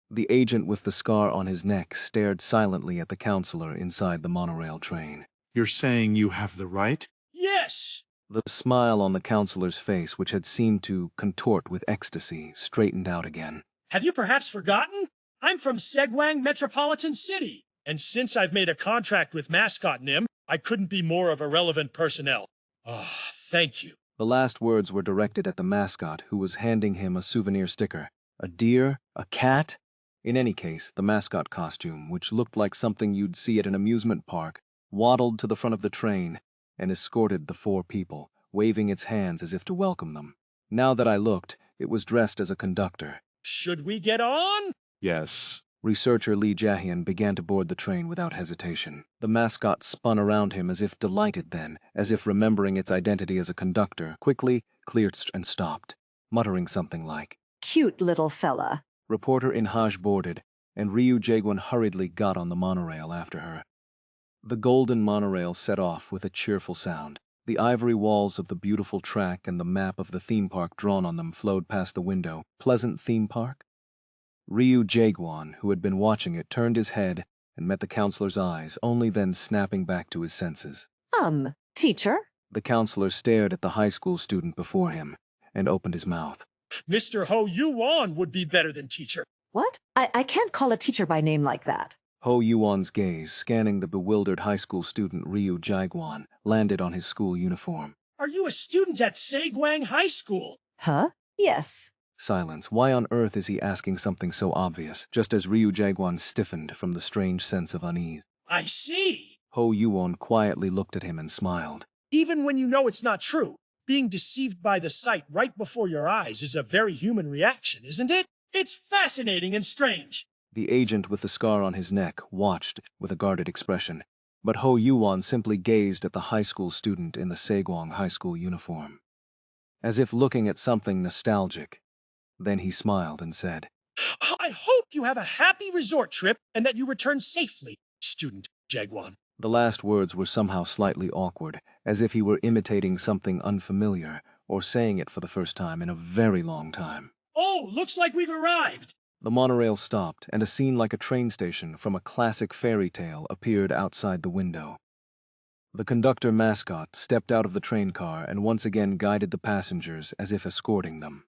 The agent with the scar on his neck stared silently at the counselor inside the monorail train. You're saying you have the right? Yes! The smile on the counselor's face, which had seemed to contort with ecstasy, straightened out again. Have you perhaps forgotten? I'm from Segwang Metropolitan City, and since I've made a contract with Mascot Nim, I couldn't be more of a relevant personnel. Thank you. The last words were directed at the mascot, who was handing him a souvenir sticker. A deer? A cat? In any case, the mascot costume, which looked like something you'd see at an amusement park, waddled to the front of the train and escorted the four people, waving its hands as if to welcome them. Now that I looked, it was dressed as a conductor. Should we get on? Yes. Researcher Lee Jae-hyun began to board the train without hesitation. The mascot spun around him as if delighted then, as if remembering its identity as a conductor, quickly cleared and stopped, muttering something like, "Cute little fella." Reporter In-haj boarded, and Ryu Jae-gwon hurriedly got on the monorail after her. The golden monorail set off with a cheerful sound. The ivory walls of the beautiful track and the map of the theme park drawn on them flowed past the window. Pleasant theme park? Ryu Jae-gwon, who had been watching it, turned his head and met the counselor's eyes, only then snapping back to his senses. Teacher? The counselor stared at the high school student before him and opened his mouth. Mr. Ho Yu-won would be better than teacher. What? I can't call a teacher by name like that. Ho Yu-won's gaze, scanning the bewildered high school student Ryu Jae-gwon, landed on his school uniform. Are you a student at Segwang High School? Huh? Yes. Silence. Why on earth is he asking something so obvious, just as Ryu Jae-gwon stiffened from the strange sense of unease? I see. Ho Yu-won quietly looked at him and smiled. Even when you know it's not true, being deceived by the sight right before your eyes is a very human reaction, isn't it? It's fascinating and strange. The agent with the scar on his neck watched with a guarded expression, but Ho Yu-won simply gazed at the high school student in the Segwang High School uniform, as if looking at something nostalgic. Then he smiled and said, I hope you have a happy resort trip and that you return safely, student Jae-gwon. The last words were somehow slightly awkward, as if he were imitating something unfamiliar or saying it for the first time in a very long time. Oh, looks like we've arrived. The monorail stopped, and a scene like a train station from a classic fairy tale appeared outside the window. The conductor mascot stepped out of the train car and once again guided the passengers as if escorting them.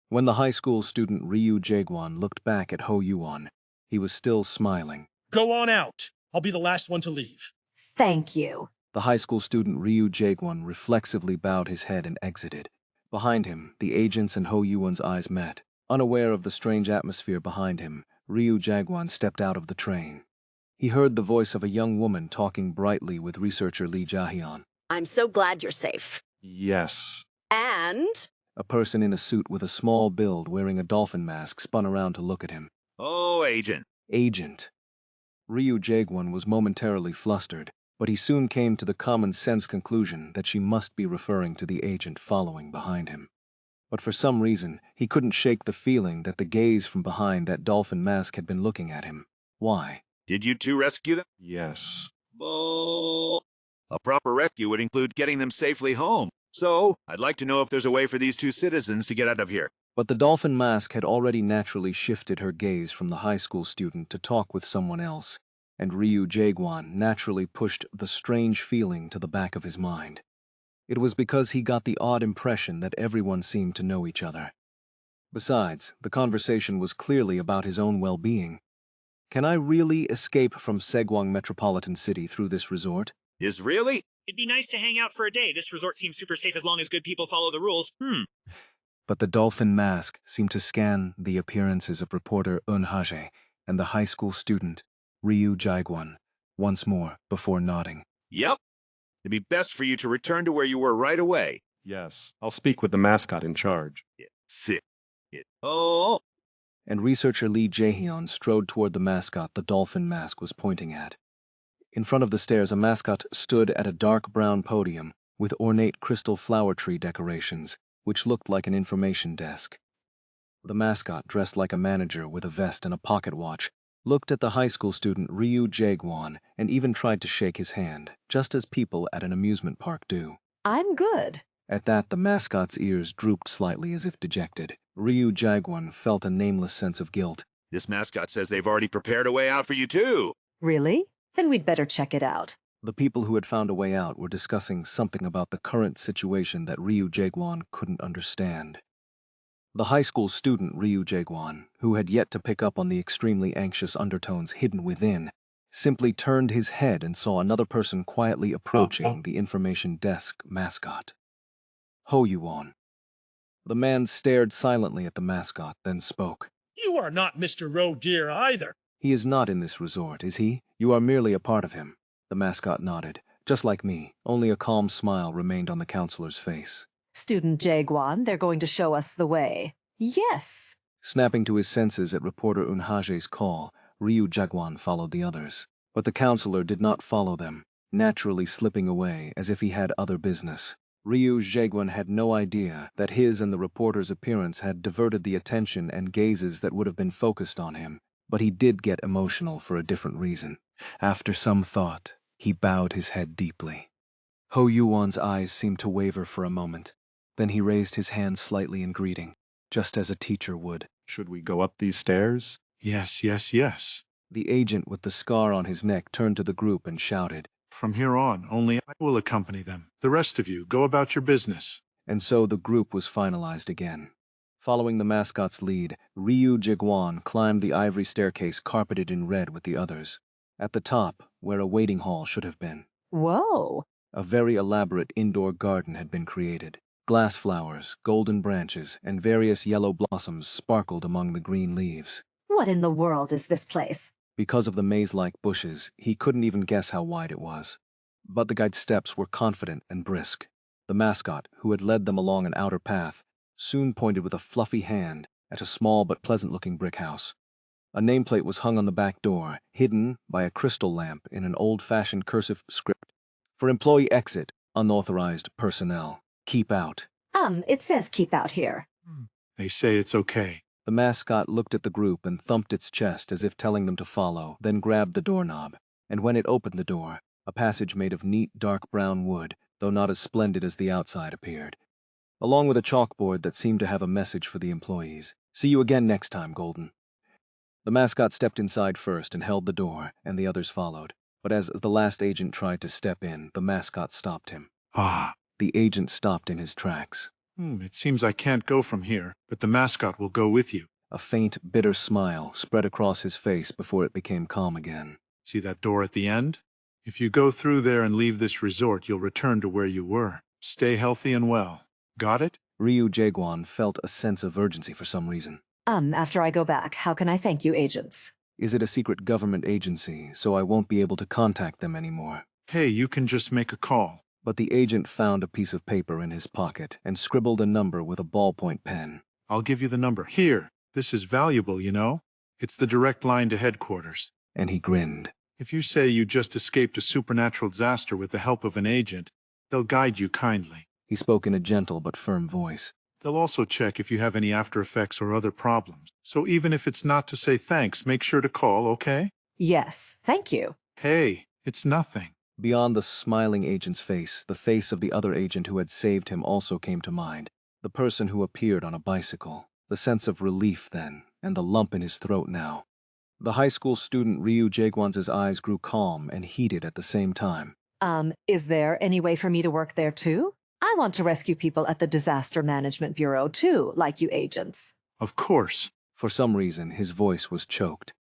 When the high school student Ryu Jae-gwon looked back at Ho Yu-won, he was still smiling. Go on out. I'll be the last one to leave. Thank you. The high school student Ryu Jae-gwon reflexively bowed his head and exited. Behind him, the agent's and Ho Yu-won's eyes met. Unaware of the strange atmosphere behind him, Ryu Jae-gwon stepped out of the train. He heard the voice of a young woman talking brightly with researcher Lee Jae-hyun. I'm so glad you're safe. Yes. And? A person in a suit with a small build wearing a dolphin mask spun around to look at him. Oh, Agent. Agent. Ryu Jae-gwon was momentarily flustered, but he soon came to the common-sense conclusion that she must be referring to the agent following behind him. But for some reason, he couldn't shake the feeling that the gaze from behind that dolphin mask had been looking at him. Why? Did you two rescue them? Yes. Bull. A proper rescue would include getting them safely home. So, I'd like to know if there's a way for these two citizens to get out of here. But the dolphin mask had already naturally shifted her gaze from the high school student to talk with someone else, and Ryu Jae-gwon naturally pushed the strange feeling to the back of his mind. It was because he got the odd impression that everyone seemed to know each other. Besides, the conversation was clearly about his own well-being. Can I really escape from Segwang Metropolitan City through this resort? Is really? It'd be nice to hang out for a day. This resort seems super safe as long as good people follow the rules. But the dolphin mask seemed to scan the appearances of reporter In-haj and the high school student, Ryu Jae-gwon, once more before nodding. Yep. It'd be best for you to return to where you were right away. Yes. I'll speak with the mascot in charge. Oh. And researcher Lee Jae-hyun strode toward the mascot the dolphin mask was pointing at. In front of the stairs, a mascot stood at a dark brown podium with ornate crystal flower tree decorations, which looked like an information desk. The mascot, dressed like a manager with a vest and a pocket watch, looked at the high school student Ryu Jae-gwon and even tried to shake his hand, just as people at an amusement park do. I'm good. At that, the mascot's ears drooped slightly as if dejected. Ryu Jae-gwon felt a nameless sense of guilt. This mascot says they've already prepared a way out for you too. Really? Then we'd better check it out. The people who had found a way out were discussing something about the current situation that Ryu Jaegwon couldn't understand. The high school student Ryu Jaegwon, who had yet to pick up on the extremely anxious undertones hidden within, simply turned his head and saw another person quietly approaching the information desk mascot. Ho Yuon. The man stared silently at the mascot, then spoke. You are not Mr. Roe Deer either. He is not in this resort, is he? You are merely a part of him. The mascot nodded. Just like me, only a calm smile remained on the counselor's face. Student Jaegwon, they're going to show us the way. Yes. Snapping to his senses at reporter Unhaje's call, Ryu Jaegwon followed the others. But the counselor did not follow them, naturally slipping away as if he had other business. Ryu Jaegwon had no idea that his and the reporter's appearance had diverted the attention and gazes that would have been focused on him, but he did get emotional for a different reason. After some thought, he bowed his head deeply. Ho Yuon's eyes seemed to waver for a moment. Then he raised his hand slightly in greeting, just as a teacher would. Should we go up these stairs? Yes, yes, yes. The agent with the scar on his neck turned to the group and shouted. From here on, only I will accompany them. The rest of you, go about your business. And so the group was finalized again. Following the mascot's lead, Ryu Jaegwon climbed the ivory staircase carpeted in red with the others. At the top, where a waiting hall should have been, Whoa. a very elaborate indoor garden had been created. Glass flowers, golden branches, and various yellow blossoms sparkled among the green leaves. What in the world is this place? Because of the maze-like bushes, he couldn't even guess how wide it was. But the guide's steps were confident and brisk. The mascot, who had led them along an outer path, soon pointed with a fluffy hand at a small but pleasant-looking brick house. A nameplate was hung on the back door, hidden by a crystal lamp in an old-fashioned cursive script. For employee exit, unauthorized personnel. Keep out. It says keep out here. They say it's okay. The mascot looked at the group and thumped its chest as if telling them to follow, then grabbed the doorknob. And when it opened the door, a passage made of neat dark brown wood, though not as splendid as the outside, appeared, along with a chalkboard that seemed to have a message for the employees. See you again next time, Golden. The mascot stepped inside first and held the door, and the others followed. But as the last agent tried to step in, the mascot stopped him. Ah. The agent stopped in his tracks. It seems I can't go from here, but the mascot will go with you. A faint, bitter smile spread across his face before it became calm again. See that door at the end? If you go through there and leave this resort, you'll return to where you were. Stay healthy and well. Got it? Ryu Jaegwon felt a sense of urgency for some reason. After I go back, how can I thank you, agents? Is it a secret government agency, so I won't be able to contact them anymore? Hey, you can just make a call. But the agent found a piece of paper in his pocket and scribbled a number with a ballpoint pen. I'll give you the number. Here. This is valuable, you know? It's the direct line to headquarters. And he grinned. If you say you just escaped a supernatural disaster with the help of an agent, they'll guide you kindly. He spoke in a gentle but firm voice. They'll also check if you have any after effects or other problems. So even if it's not to say thanks, make sure to call, okay? Yes, thank you. Hey, it's nothing. Beyond the smiling agent's face, the face of the other agent who had saved him also came to mind. The person who appeared on a bicycle. The sense of relief then, and the lump in his throat now. The high school student Ryu Jaegwon's eyes grew calm and heated at the same time. Is there any way for me to work there too? I want to rescue people at the Disaster Management Bureau too, like you agents. Of course. For some reason, his voice was choked.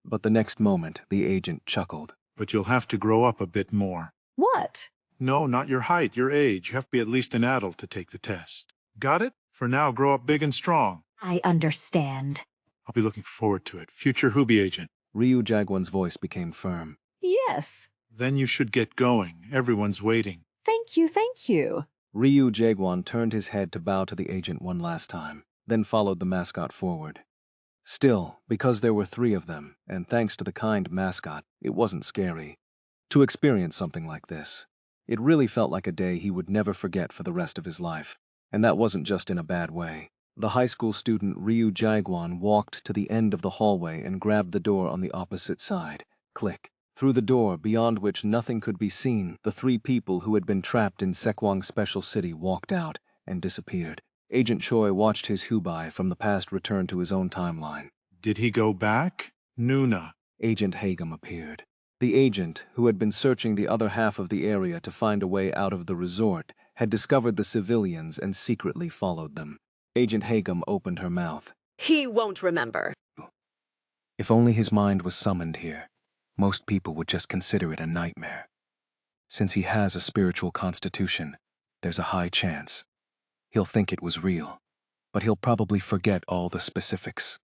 But the next moment, the agent chuckled. But you'll have to grow up a bit more. What? No, not your height, your age. You have to be at least an adult to take the test. Got it? For now, grow up big and strong. I understand. I'll be looking forward to it. Future Hooby agent. Ryu Jaegwon's voice became firm. Yes. Then you should get going. Everyone's waiting. Thank you, thank you. Ryu Jaegwon turned his head to bow to the agent one last time, then followed the mascot forward. Still, because there were 3 of them, and thanks to the kind mascot, it wasn't scary. To experience something like this, it really felt like a day he would never forget for the rest of his life. And that wasn't just in a bad way. The high school student Ryu Jaegwon walked to the end of the hallway and grabbed the door on the opposite side. Click. Through the door, beyond which nothing could be seen, the 3 people who had been trapped in Sekwang Special City walked out and disappeared. Agent Choi watched his Hubei from the past return to his own timeline. Did he go back? Nuna. Agent Hagum appeared. The agent, who had been searching the other half of the area to find a way out of the resort, had discovered the civilians and secretly followed them. Agent Hagum opened her mouth. He won't remember. If only his mind was summoned here, most people would just consider it a nightmare. Since he has a spiritual constitution, there's a high chance. He'll think it was real, but he'll probably forget all the specifics.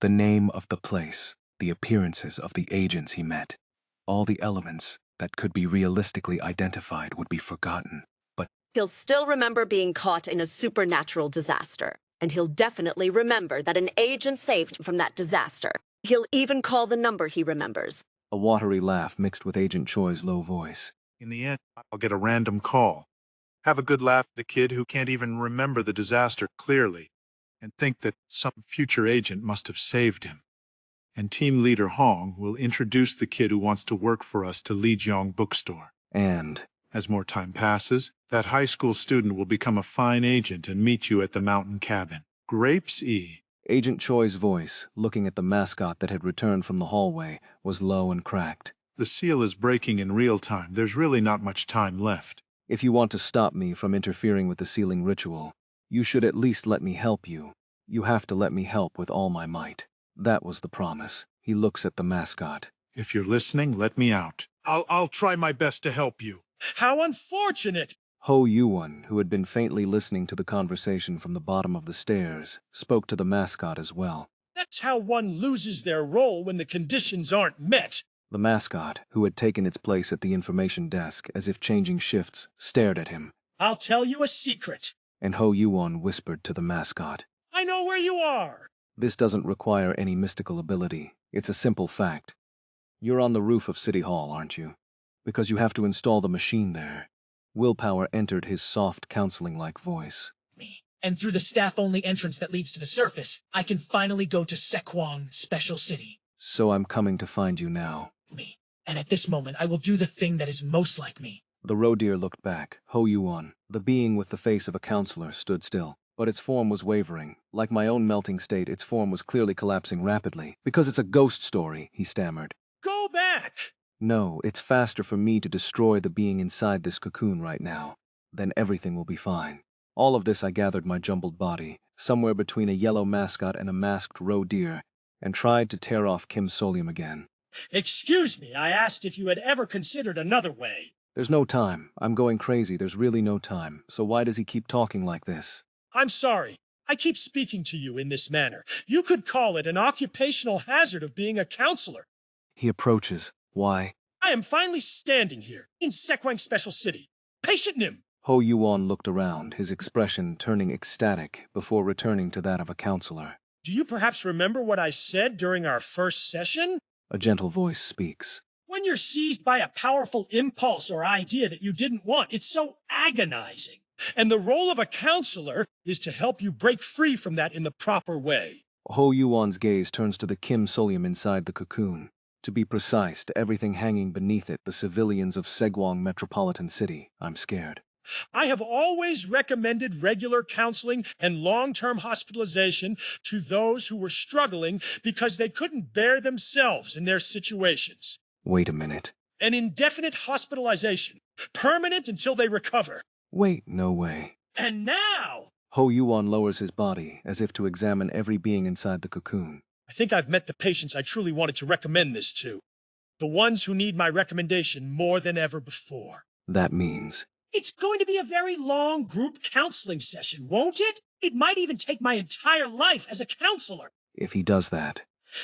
The name of the place, the appearances of the agents he met, all the elements that could be realistically identified would be forgotten. But He'll still remember being caught in a supernatural disaster. And he'll definitely remember that an agent saved him from that disaster. He'll even call the number he remembers. a watery laugh mixed with Agent Choi's low voice. In the end, I'll get a random call. Have a good laugh at the kid who can't even remember the disaster clearly, and think that some future agent must have saved him. And Team Leader Hong will introduce the kid who wants to work for us to Lijiang Bookstore. And As more time passes, that high school student will become a fine agent and meet you at the mountain cabin. Grapes E. Agent Choi's voice, looking at the mascot that had returned from the hallway, was low and cracked. The seal is breaking in real time. There's really not much time left. If you want to stop me from interfering with the sealing ritual, you should at least let me help you. You have to let me help with all my might. That was the promise. He looks at the mascot. If you're listening, let me out. I'll try my best to help you. How unfortunate! Ho Yuan, who had been faintly listening to the conversation from the bottom of the stairs, spoke to the mascot as well. That's how one loses their role when the conditions aren't met. The mascot, who had taken its place at the information desk as if changing shifts, stared at him, I'll tell you a secret. and Ho Yuan whispered to the mascot. I know where you are. This doesn't require any mystical ability. It's a simple fact. You're on the roof of City Hall, aren't you? Because you have to install the machine there. Willpower entered his soft, counseling-like voice. Me. And through the staff-only entrance that leads to the surface, I can finally go to Sekwang, Special City. So I'm coming to find you now. Me. And at this moment, I will do the thing that is most like me. The roe deer looked back. Ho Yuan, the being with the face of a counselor, stood still. But its form was wavering. Like my own melting state, its form was clearly collapsing rapidly. Because it's a ghost story, he stammered. Go back! No, it's faster for me to destroy the being inside this cocoon right now. Then everything will be fine. All of this I gathered my jumbled body, somewhere between a yellow mascot and a masked roe deer, and tried to tear off Kim Solium again. Excuse me, I asked if you had ever considered another way. There's no time. I'm going crazy. There's really no time. So why does he keep talking like this? I'm sorry. I keep speaking to you in this manner. You could call it an occupational hazard of being a counselor. He approaches. Why? I am finally standing here, in Sekwang Special City. Patient Nim! Ho Yuan looked around, his expression turning ecstatic before returning to that of a counselor. Do you perhaps remember what I said during our first session? A gentle voice speaks. When you're seized by a powerful impulse or idea that you didn't want, it's so agonizing. And the role of a counselor is to help you break free from that in the proper way. Ho Yuan's gaze turns to the Kim Solium inside the cocoon. To be precise, to everything hanging beneath it, the civilians of Segwang Metropolitan City. I'm scared. I have always recommended regular counseling and long-term hospitalization to those who were struggling because they couldn't bear themselves in their situations. Wait a minute. An indefinite hospitalization, permanent until they recover. Wait, no way. And now, Ho Yuan lowers his body as if to examine every being inside the cocoon. I think I've met the patients I truly wanted to recommend this to. The ones who need my recommendation more than ever before. That means... It's going to be a very long group counseling session, won't it? It might even take my entire life as a counselor. if he does that.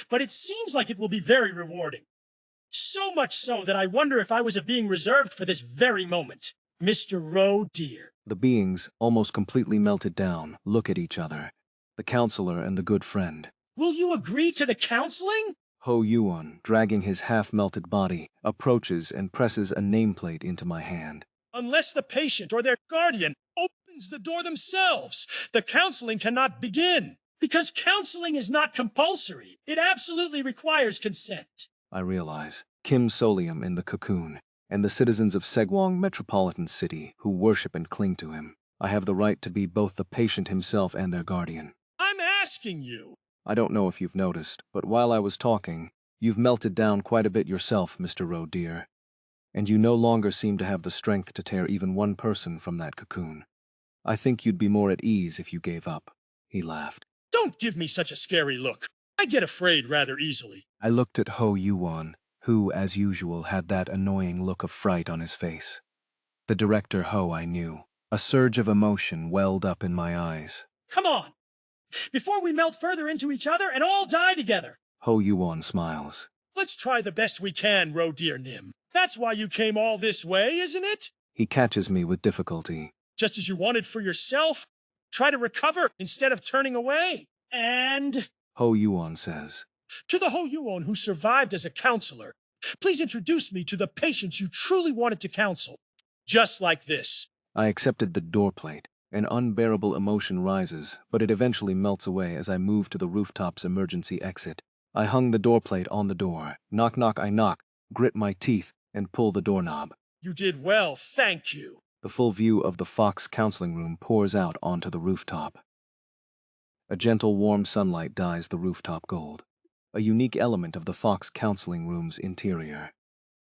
But it seems like it will be very rewarding. So much so that I wonder if I was a being reserved for this very moment. Mr. Roe Deer. The beings, almost completely melted down, look at each other. The counselor and the good friend. Will you agree to the counseling? Ho Yuan, dragging his half-melted body, approaches and presses a nameplate into my hand. Unless the patient or their guardian opens the door themselves, the counseling cannot begin. Because counseling is not compulsory. It absolutely requires consent. I realize. Kim Solium in the cocoon, and the citizens of Segwang Metropolitan City who worship and cling to him. I have the right to be both the patient himself and their guardian. I'm asking you. I don't know if you've noticed, but while I was talking, you've melted down quite a bit yourself, Mr. Rowe, dear. And you no longer seem to have the strength to tear even one person from that cocoon. I think you'd be more at ease if you gave up. He laughed. Don't give me such a scary look. I get afraid rather easily. I looked at Ho Yuan, who, as usual, had that annoying look of fright on his face. The director Ho I knew. A surge of emotion welled up in my eyes. Come on! Before we melt further into each other and all die together! Ho Yuan smiles. Let's try the best we can, Roe dear Nim. That's why you came all this way, isn't it? He catches me with difficulty. Just as you wanted for yourself. Try to recover instead of turning away. And... Ho Yuan says. To the Ho Yuan who survived as a counselor, please introduce me to the patients you truly wanted to counsel. Just like this. I accepted the door plate. An unbearable emotion rises, but it eventually melts away as I move to the rooftop's emergency exit. I hung the door plate on the door. Knock, knock, I knock, grit my teeth, and pull the doorknob. You did well, thank you. The full view of the Fox counseling room pours out onto the rooftop. A gentle, warm sunlight dyes the rooftop gold. A unique element of the Fox counseling room's interior.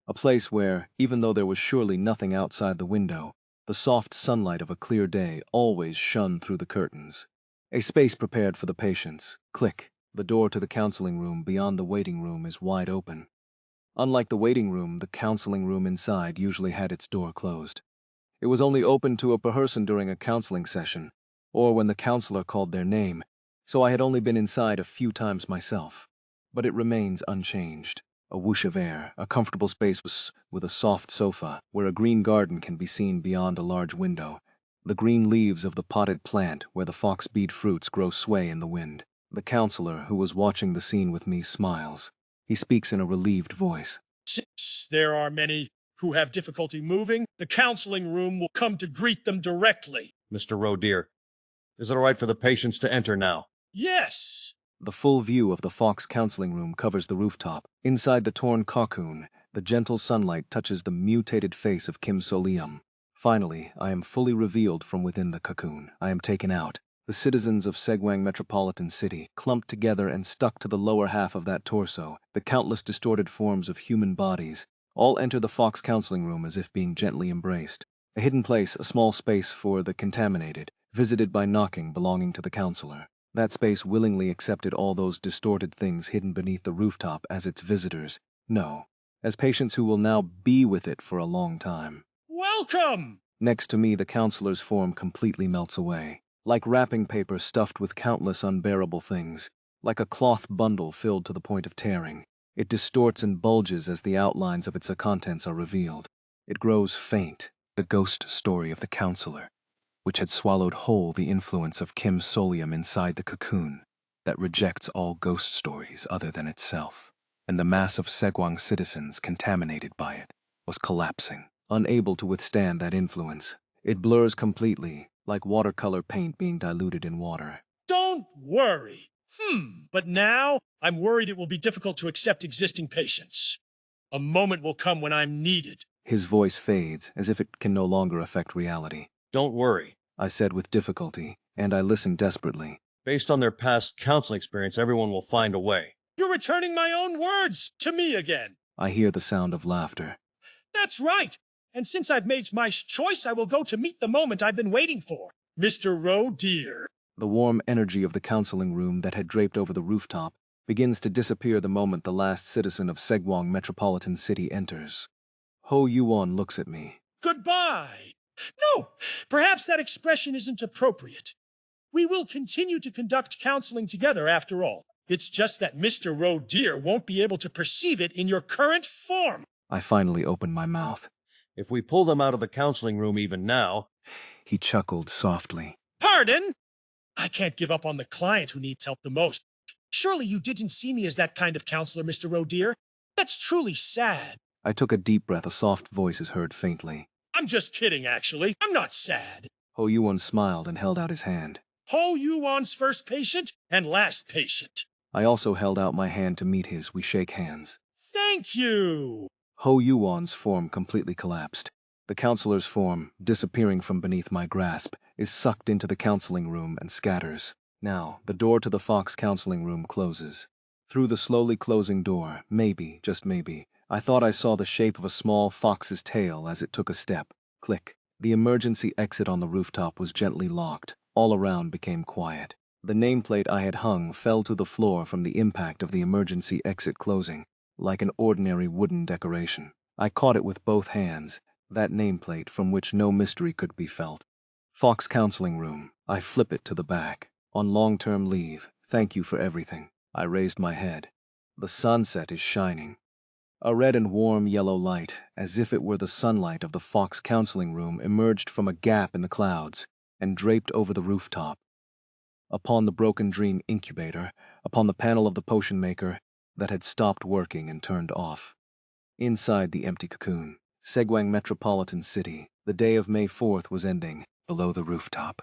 A place where, even though there was surely nothing outside the window, the soft sunlight of a clear day always shone through the curtains. A space prepared for the patients. Click. The door to the counseling room beyond the waiting room is wide open. Unlike the waiting room, the counseling room inside usually had its door closed. It was only open to a person during a counseling session, or when the counselor called their name, so I had only been inside a few times myself. But it remains unchanged. A whoosh of air, a comfortable space with a soft sofa, where a green garden can be seen beyond a large window. The green leaves of the potted plant where the fox beet fruits grow sway in the wind. The counselor, who was watching the scene with me, smiles. He speaks in a relieved voice. Since there are many who have difficulty moving, the counseling room will come to greet them directly. Mr. Rowe, dear, is it all right for the patients to enter now? Yes. The full view of the Fox counseling room covers the rooftop. Inside the torn cocoon, the gentle sunlight touches the mutated face of Kim So-Lium. Finally, I am fully revealed from within the cocoon. I am taken out. The citizens of Segwang Metropolitan City, clumped together and stuck to the lower half of that torso, the countless distorted forms of human bodies, all enter the Fox counseling room as if being gently embraced. A hidden place, a small space for the contaminated, visited by knocking belonging to the counselor. That space willingly accepted all those distorted things hidden beneath the rooftop as its visitors. No, as patients who will now be with it for a long time. Welcome! Next to me, the counselor's form completely melts away. Like wrapping paper stuffed with countless unbearable things. Like a cloth bundle filled to the point of tearing. It distorts and bulges as the outlines of its contents are revealed. It grows faint, the ghost story of the counselor, which had swallowed whole the influence of Kim So-Lium inside the cocoon that rejects all ghost stories other than itself. And the mass of Segwang citizens contaminated by it was collapsing, unable to withstand that influence. It blurs completely, like watercolor paint being diluted in water. Don't worry. But now, I'm worried it will be difficult to accept existing patients. A moment will come when I'm needed. His voice fades, as if it can no longer affect reality. Don't worry. I said with difficulty, and I listened desperately. Based on their past counseling experience, everyone will find a way. You're returning my own words to me again. I hear the sound of laughter. That's right. And since I've made my choice, I will go to meet the moment I've been waiting for. Mr. Rowe, dear. The warm energy of the counseling room that had draped over the rooftop begins to disappear the moment the last citizen of Segwang Metropolitan City enters. Ho Yuan looks at me. Goodbye. No, perhaps that expression isn't appropriate. We will continue to conduct counseling together after all. It's just that Mr. Rowe, dear, won't be able to perceive it in your current form. I finally open my mouth. If we pull them out of the counseling room even now... He chuckled softly. Pardon? I can't give up on the client who needs help the most. Surely you didn't see me as that kind of counselor, Mr. Rowe, dear. That's truly sad. I took a deep breath. A soft voice is heard faintly. I'm just kidding, actually. I'm not sad. Ho Yuan smiled and held out his hand. Ho Yuan's first patient and last patient. I also held out my hand to meet his. We shake hands. Thank you. Ho Yuan's form completely collapsed. The counselor's form, disappearing from beneath my grasp, is sucked into the counseling room and scatters. Now, the door to the Fox counseling room closes. Through the slowly closing door, maybe, just maybe, I thought I saw the shape of a small fox's tail as it took a step. Click. The emergency exit on the rooftop was gently locked. All around became quiet. The nameplate I had hung fell to the floor from the impact of the emergency exit closing, like an ordinary wooden decoration. I caught it with both hands, that nameplate from which no mystery could be felt. Fox counseling room. I flip it to the back. On long-term leave. Thank you for everything. I raised my head. The sunset is shining. A red and warm yellow light, as if it were the sunlight of the Fox counseling room, emerged from a gap in the clouds and draped over the rooftop. Upon the broken dream incubator, upon the panel of the potion maker that had stopped working and turned off. Inside the empty cocoon, Segwang Metropolitan City, the day of May 4th was ending. Below the rooftop,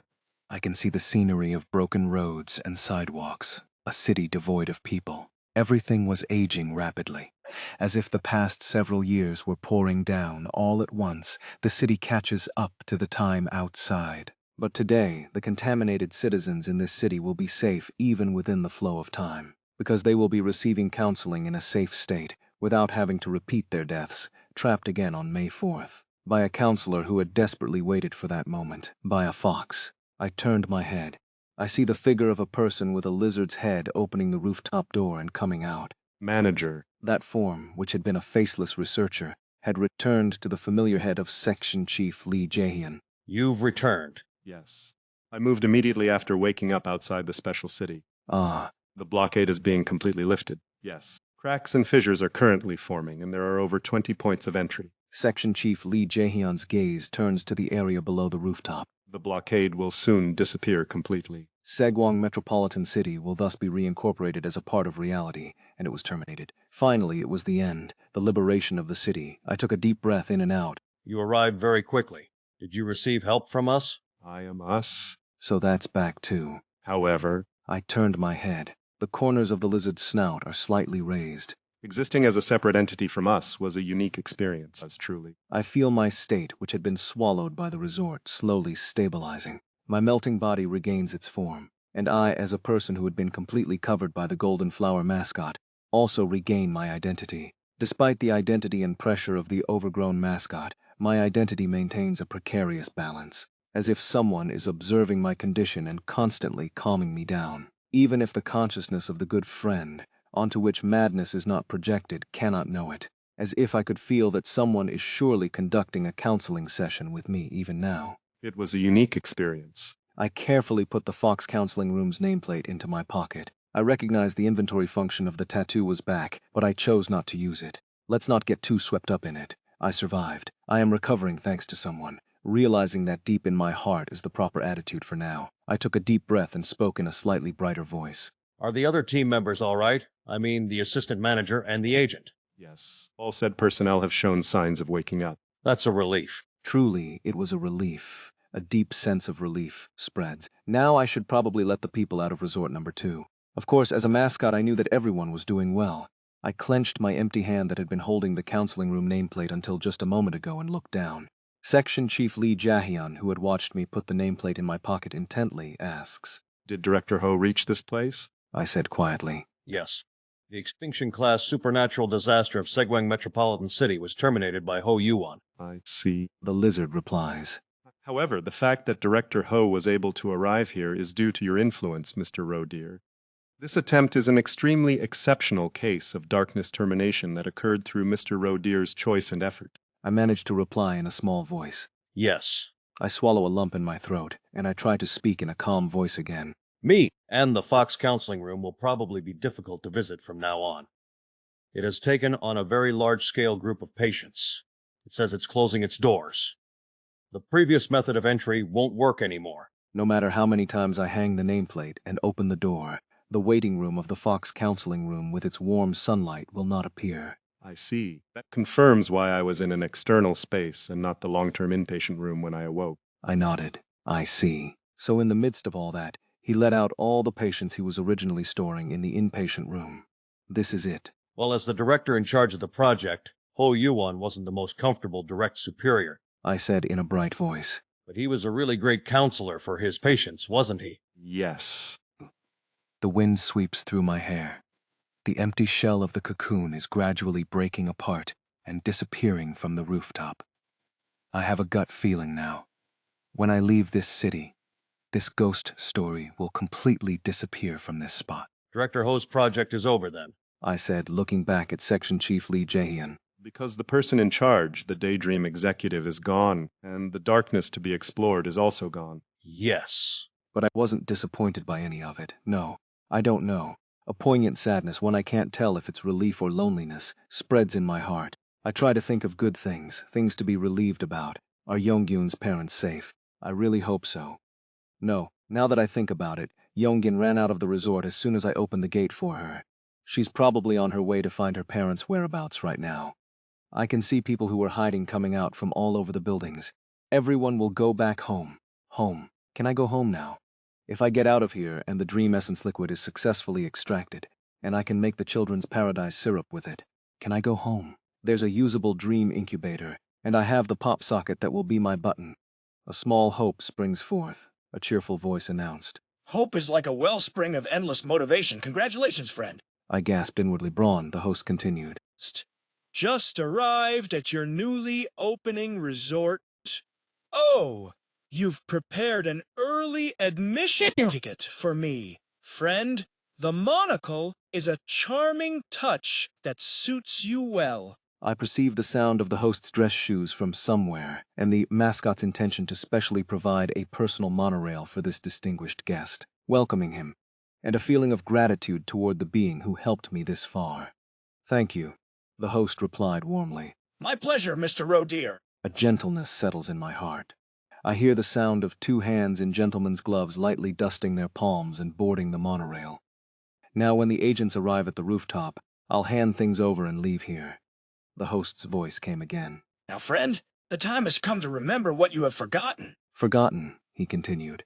I can see the scenery of broken roads and sidewalks, a city devoid of people. Everything was aging rapidly. As if the past several years were pouring down all at once, the city catches up to the time outside. But today, the contaminated citizens in this city will be safe even within the flow of time, because they will be receiving counseling in a safe state, without having to repeat their deaths, trapped again on May 4th, by a counselor who had desperately waited for that moment, by a fox. I turned my head. I see the figure of a person with a lizard's head opening the rooftop door and coming out. Manager. That form, which had been a faceless researcher, had returned to the familiar head of Section Chief Lee Jae-hyun. You've returned. Yes. I moved immediately after waking up outside the special city. Ah. The blockade is being completely lifted. Yes. Cracks and fissures are currently forming, and there are over 20 points of entry. Section Chief Lee Jae-hyun's gaze turns to the area below the rooftop. The blockade will soon disappear completely. Segwang Metropolitan City will thus be reincorporated as a part of reality, and it was terminated. Finally, it was the end, the liberation of the city. I took a deep breath in and out. You arrived very quickly. Did you receive help from us? I am us. So that's back too. However, I turned my head. The corners of the lizard's snout are slightly raised. Existing as a separate entity from us was a unique experience, as truly. I feel my state, which had been swallowed by the resort, slowly stabilizing. My melting body regains its form, and I, as a person who had been completely covered by the Golden Flower mascot, also regain my identity. Despite the identity and pressure of the overgrown mascot, my identity maintains a precarious balance, as if someone is observing my condition and constantly calming me down. Even if the consciousness of the good friend, onto which madness is not projected, cannot know it, as if I could feel that someone is surely conducting a counseling session with me even now. It was a unique experience. I carefully put the Fox counseling room's nameplate into my pocket. I recognized the inventory function of the tattoo was back, but I chose not to use it. Let's not get too swept up in it. I survived. I am recovering thanks to someone. Realizing that deep in my heart is the proper attitude for now. I took a deep breath and spoke in a slightly brighter voice. Are the other team members all right? I mean, the assistant manager and the agent. Yes. All said personnel have shown signs of waking up. That's a relief. Truly, it was a relief. A deep sense of relief spreads. Now I should probably let the people out of resort number 2. Of course, as a mascot, I knew that everyone was doing well. I clenched my empty hand that had been holding the counseling room nameplate until just a moment ago and looked down. Section Chief Lee Jae-hyun, who had watched me put the nameplate in my pocket intently, asks, Did Director Ho reach this place? I said quietly. Yes. The extinction-class supernatural disaster of Segwang Metropolitan City was terminated by Ho Yuan. I see. The lizard replies. However, the fact that Director Ho was able to arrive here is due to your influence, Mr. Roe dear. This attempt is an extremely exceptional case of darkness termination that occurred through Mr. Roe dear's choice and effort. I managed to reply in a small voice. Yes. I swallow a lump in my throat, and I try to speak in a calm voice again. Me and the Fox counseling room will probably be difficult to visit from now on. It has taken on a very large-scale group of patients. It says it's closing its doors. The previous method of entry won't work anymore. No matter how many times I hang the nameplate and open the door, the waiting room of the Fox counseling room with its warm sunlight will not appear. I see. That confirms why I was in an external space and not the long-term inpatient room when I awoke. I nodded. I see. So in the midst of all that, he let out all the patients he was originally storing in the inpatient room. This is it. Well, as the director in charge of the project, Ho Yuan wasn't the most comfortable direct superior. I said in a bright voice. But he was a really great counselor for his patients, wasn't he? Yes. The wind sweeps through my hair. The empty shell of the cocoon is gradually breaking apart and disappearing from the rooftop. I have a gut feeling now. When I leave this city, this ghost story will completely disappear from this spot. Director Ho's project is over then. I said, looking back at Section Chief Lee Jae-hyun. Because the person in charge, the Daydream executive, is gone, and the darkness to be explored is also gone. Yes. But I wasn't disappointed by any of it. No, I don't know. A poignant sadness, one I can't tell if it's relief or loneliness, spreads in my heart. I try to think of good things, things to be relieved about. Are Yonggyun's parents safe? I really hope so. No, now that I think about it, Yonggyun ran out of the resort as soon as I opened the gate for her. She's probably on her way to find her parents' whereabouts right now. I can see people who are hiding coming out from all over the buildings. Everyone will go back home. Home. Can I go home now? If I get out of here and the dream essence liquid is successfully extracted, and I can make the children's paradise syrup with it, can I go home? There's a usable dream incubator, and I have the pop socket that will be my button. A small hope springs forth, a cheerful voice announced. Hope is like a wellspring of endless motivation. Congratulations, friend. I gasped inwardly. Braun, the host continued. Just arrived at your newly opening resort. Oh, you've prepared an early admission ticket for me. Friend, the monocle is a charming touch that suits you well. I perceived the sound of the host's dress shoes from somewhere, and the mascot's intention to specially provide a personal monorail for this distinguished guest, welcoming him, and a feeling of gratitude toward the being who helped me this far. Thank you, the host replied warmly. My pleasure, Mr. Rodeer. A gentleness settles in my heart. I hear the sound of two hands in gentlemen's gloves lightly dusting their palms and boarding the monorail. Now when the agents arrive at the rooftop, I'll hand things over and leave here. The host's voice came again. Now, friend, the time has come to remember what you have forgotten. Forgotten, he continued.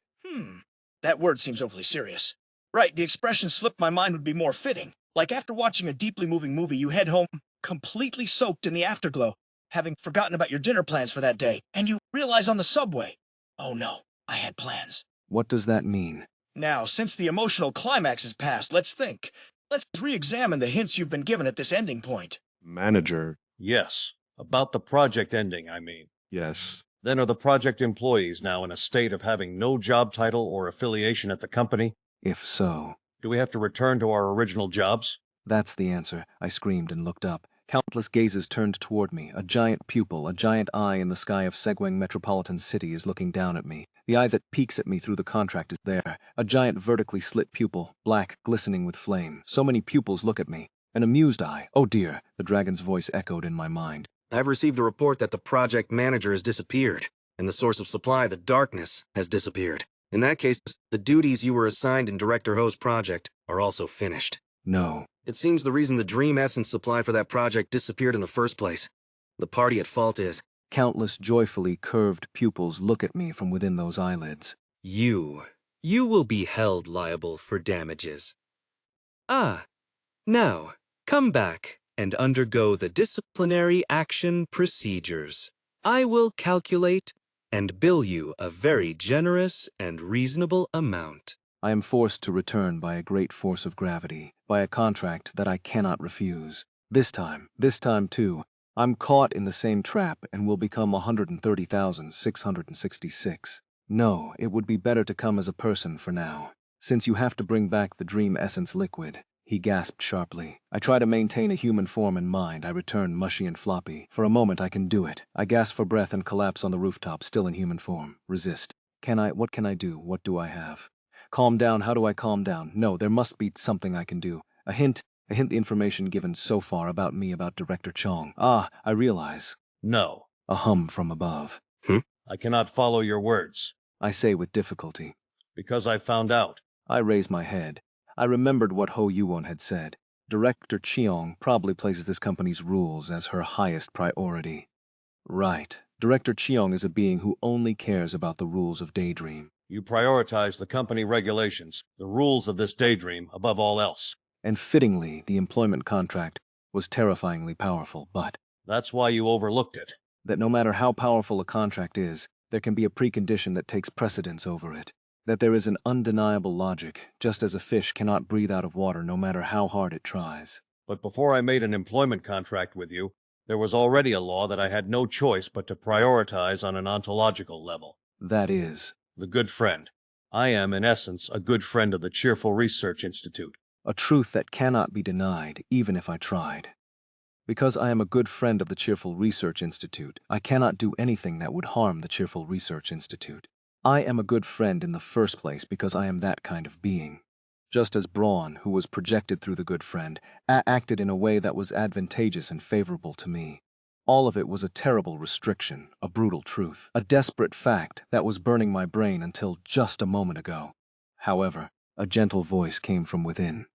That word seems overly serious. Right, the expression slipped my mind would be more fitting. Like after watching a deeply moving movie, you head home completely soaked in the afterglow, having forgotten about your dinner plans for that day, and you realize on the subway, oh no, I had plans. What does that mean? Now, since the emotional climax is past, let's think. Let's re-examine the hints you've been given at this ending point. Manager. Yes. About the project ending, I mean. Yes. Then are the project employees now in a state of having no job title or affiliation at the company? If so. Do we have to return to our original jobs? That's the answer, I screamed and looked up. Countless gazes turned toward me. A giant pupil, a giant eye in the sky of ChapterWing Metropolitan City is looking down at me. The eye that peeks at me through the contract is there. A giant vertically slit pupil, black, glistening with flame. So many pupils look at me. An amused eye. Oh dear, the dragon's voice echoed in my mind. I've received a report that the project manager has disappeared, and the source of supply, the darkness, has disappeared. In that case, the duties you were assigned in Director Ho's project are also finished. No. It seems the reason the Dream Essence supply for that project disappeared in the first place. The party at fault is... Countless joyfully curved pupils look at me from within those eyelids. You will be held liable for damages. Now, come back and undergo the disciplinary action procedures. I will calculate and bill you a very generous and reasonable amount. I am forced to return by a great force of gravity, by a contract that I cannot refuse. This time too, I'm caught in the same trap and will become 130,666. No, it would be better to come as a person for now. Since you have to bring back the dream essence liquid, he gasped sharply. I try to maintain a human form in mind. I return mushy and floppy. For a moment I can do it. I gasp for breath and collapse on the rooftop, still in human form. Resist. What can I do? What do I have? Calm down. How do I calm down? No, there must be something I can do. A hint the information given so far about me, about Director Chong. I realize. No. A hum from above. I cannot follow your words. I say with difficulty. Because I found out. I raise my head. I remembered what Ho Yuwon had said. Director Cheong probably places this company's rules as her highest priority. Right. Director Cheong is a being who only cares about the rules of Daydream. You prioritize the company regulations, the rules of this Daydream, above all else. And fittingly, the employment contract was terrifyingly powerful, but... That's why you overlooked it. That no matter how powerful a contract is, there can be a precondition that takes precedence over it. That there is an undeniable logic, just as a fish cannot breathe out of water no matter how hard it tries. But before I made an employment contract with you, there was already a law that I had no choice but to prioritize on an ontological level. That is, the good friend. I am, in essence, a good friend of the Cheerful Research Institute. a truth that cannot be denied, even if I tried. Because I am a good friend of the Cheerful Research Institute, I cannot do anything that would harm the Cheerful Research Institute. I am a good friend in the first place because I am that kind of being. Just as Braun, who was projected through the good friend, acted in a way that was advantageous and favorable to me. All of it was a terrible restriction, a brutal truth, a desperate fact that was burning my brain until just a moment ago. However, a gentle voice came from within.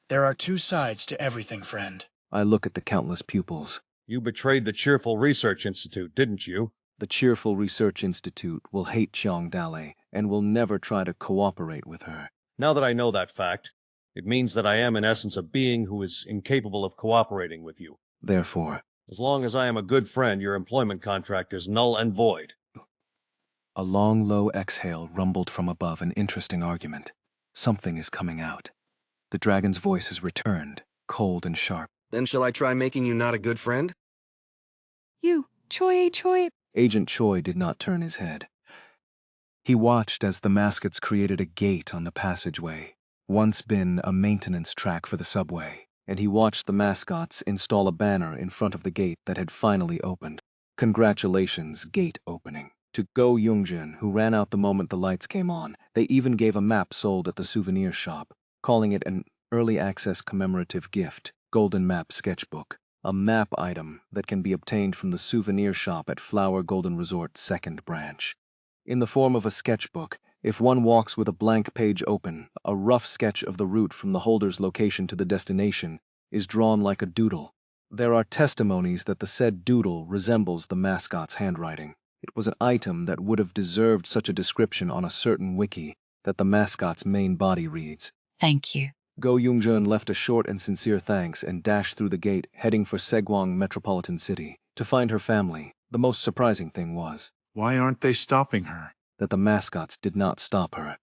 There are two sides to everything, friend. I look at the countless pupils. You betrayed the Cheerful Research Institute, didn't you? The Cheerful Research Institute will hate Xiang Dale and will never try to cooperate with her. Now that I know that fact, it means that I am in essence a being who is incapable of cooperating with you. Therefore, as long as I am a good friend, your employment contract is null and void. A long, low exhale rumbled from above, an interesting argument. Something is coming out. The dragon's voice has returned, cold and sharp. Then shall I try making you not a good friend? You, Choi. Agent Choi did not turn his head. He watched as the mascots created a gate on the passageway, once been a maintenance track for the subway, and he watched the mascots install a banner in front of the gate that had finally opened. Congratulations, gate opening. To Go Yoongjun, who ran out the moment the lights came on. They even gave a map sold at the souvenir shop, calling it an early access commemorative gift, Golden Map Sketchbook, a map item that can be obtained from the souvenir shop at Flower Golden Resort's second branch. In the form of a sketchbook, if one walks with a blank page open, a rough sketch of the route from the holder's location to the destination is drawn like a doodle. There are testimonies that the said doodle resembles the mascot's handwriting. It was an item that would have deserved such a description on a certain wiki that the mascot's main body reads, Thank you. Go Yoongjun left a short and sincere thanks and dashed through the gate, heading for Segwang Metropolitan City. To find her family, the most surprising thing was, why aren't they stopping her? That the mascots did not stop her.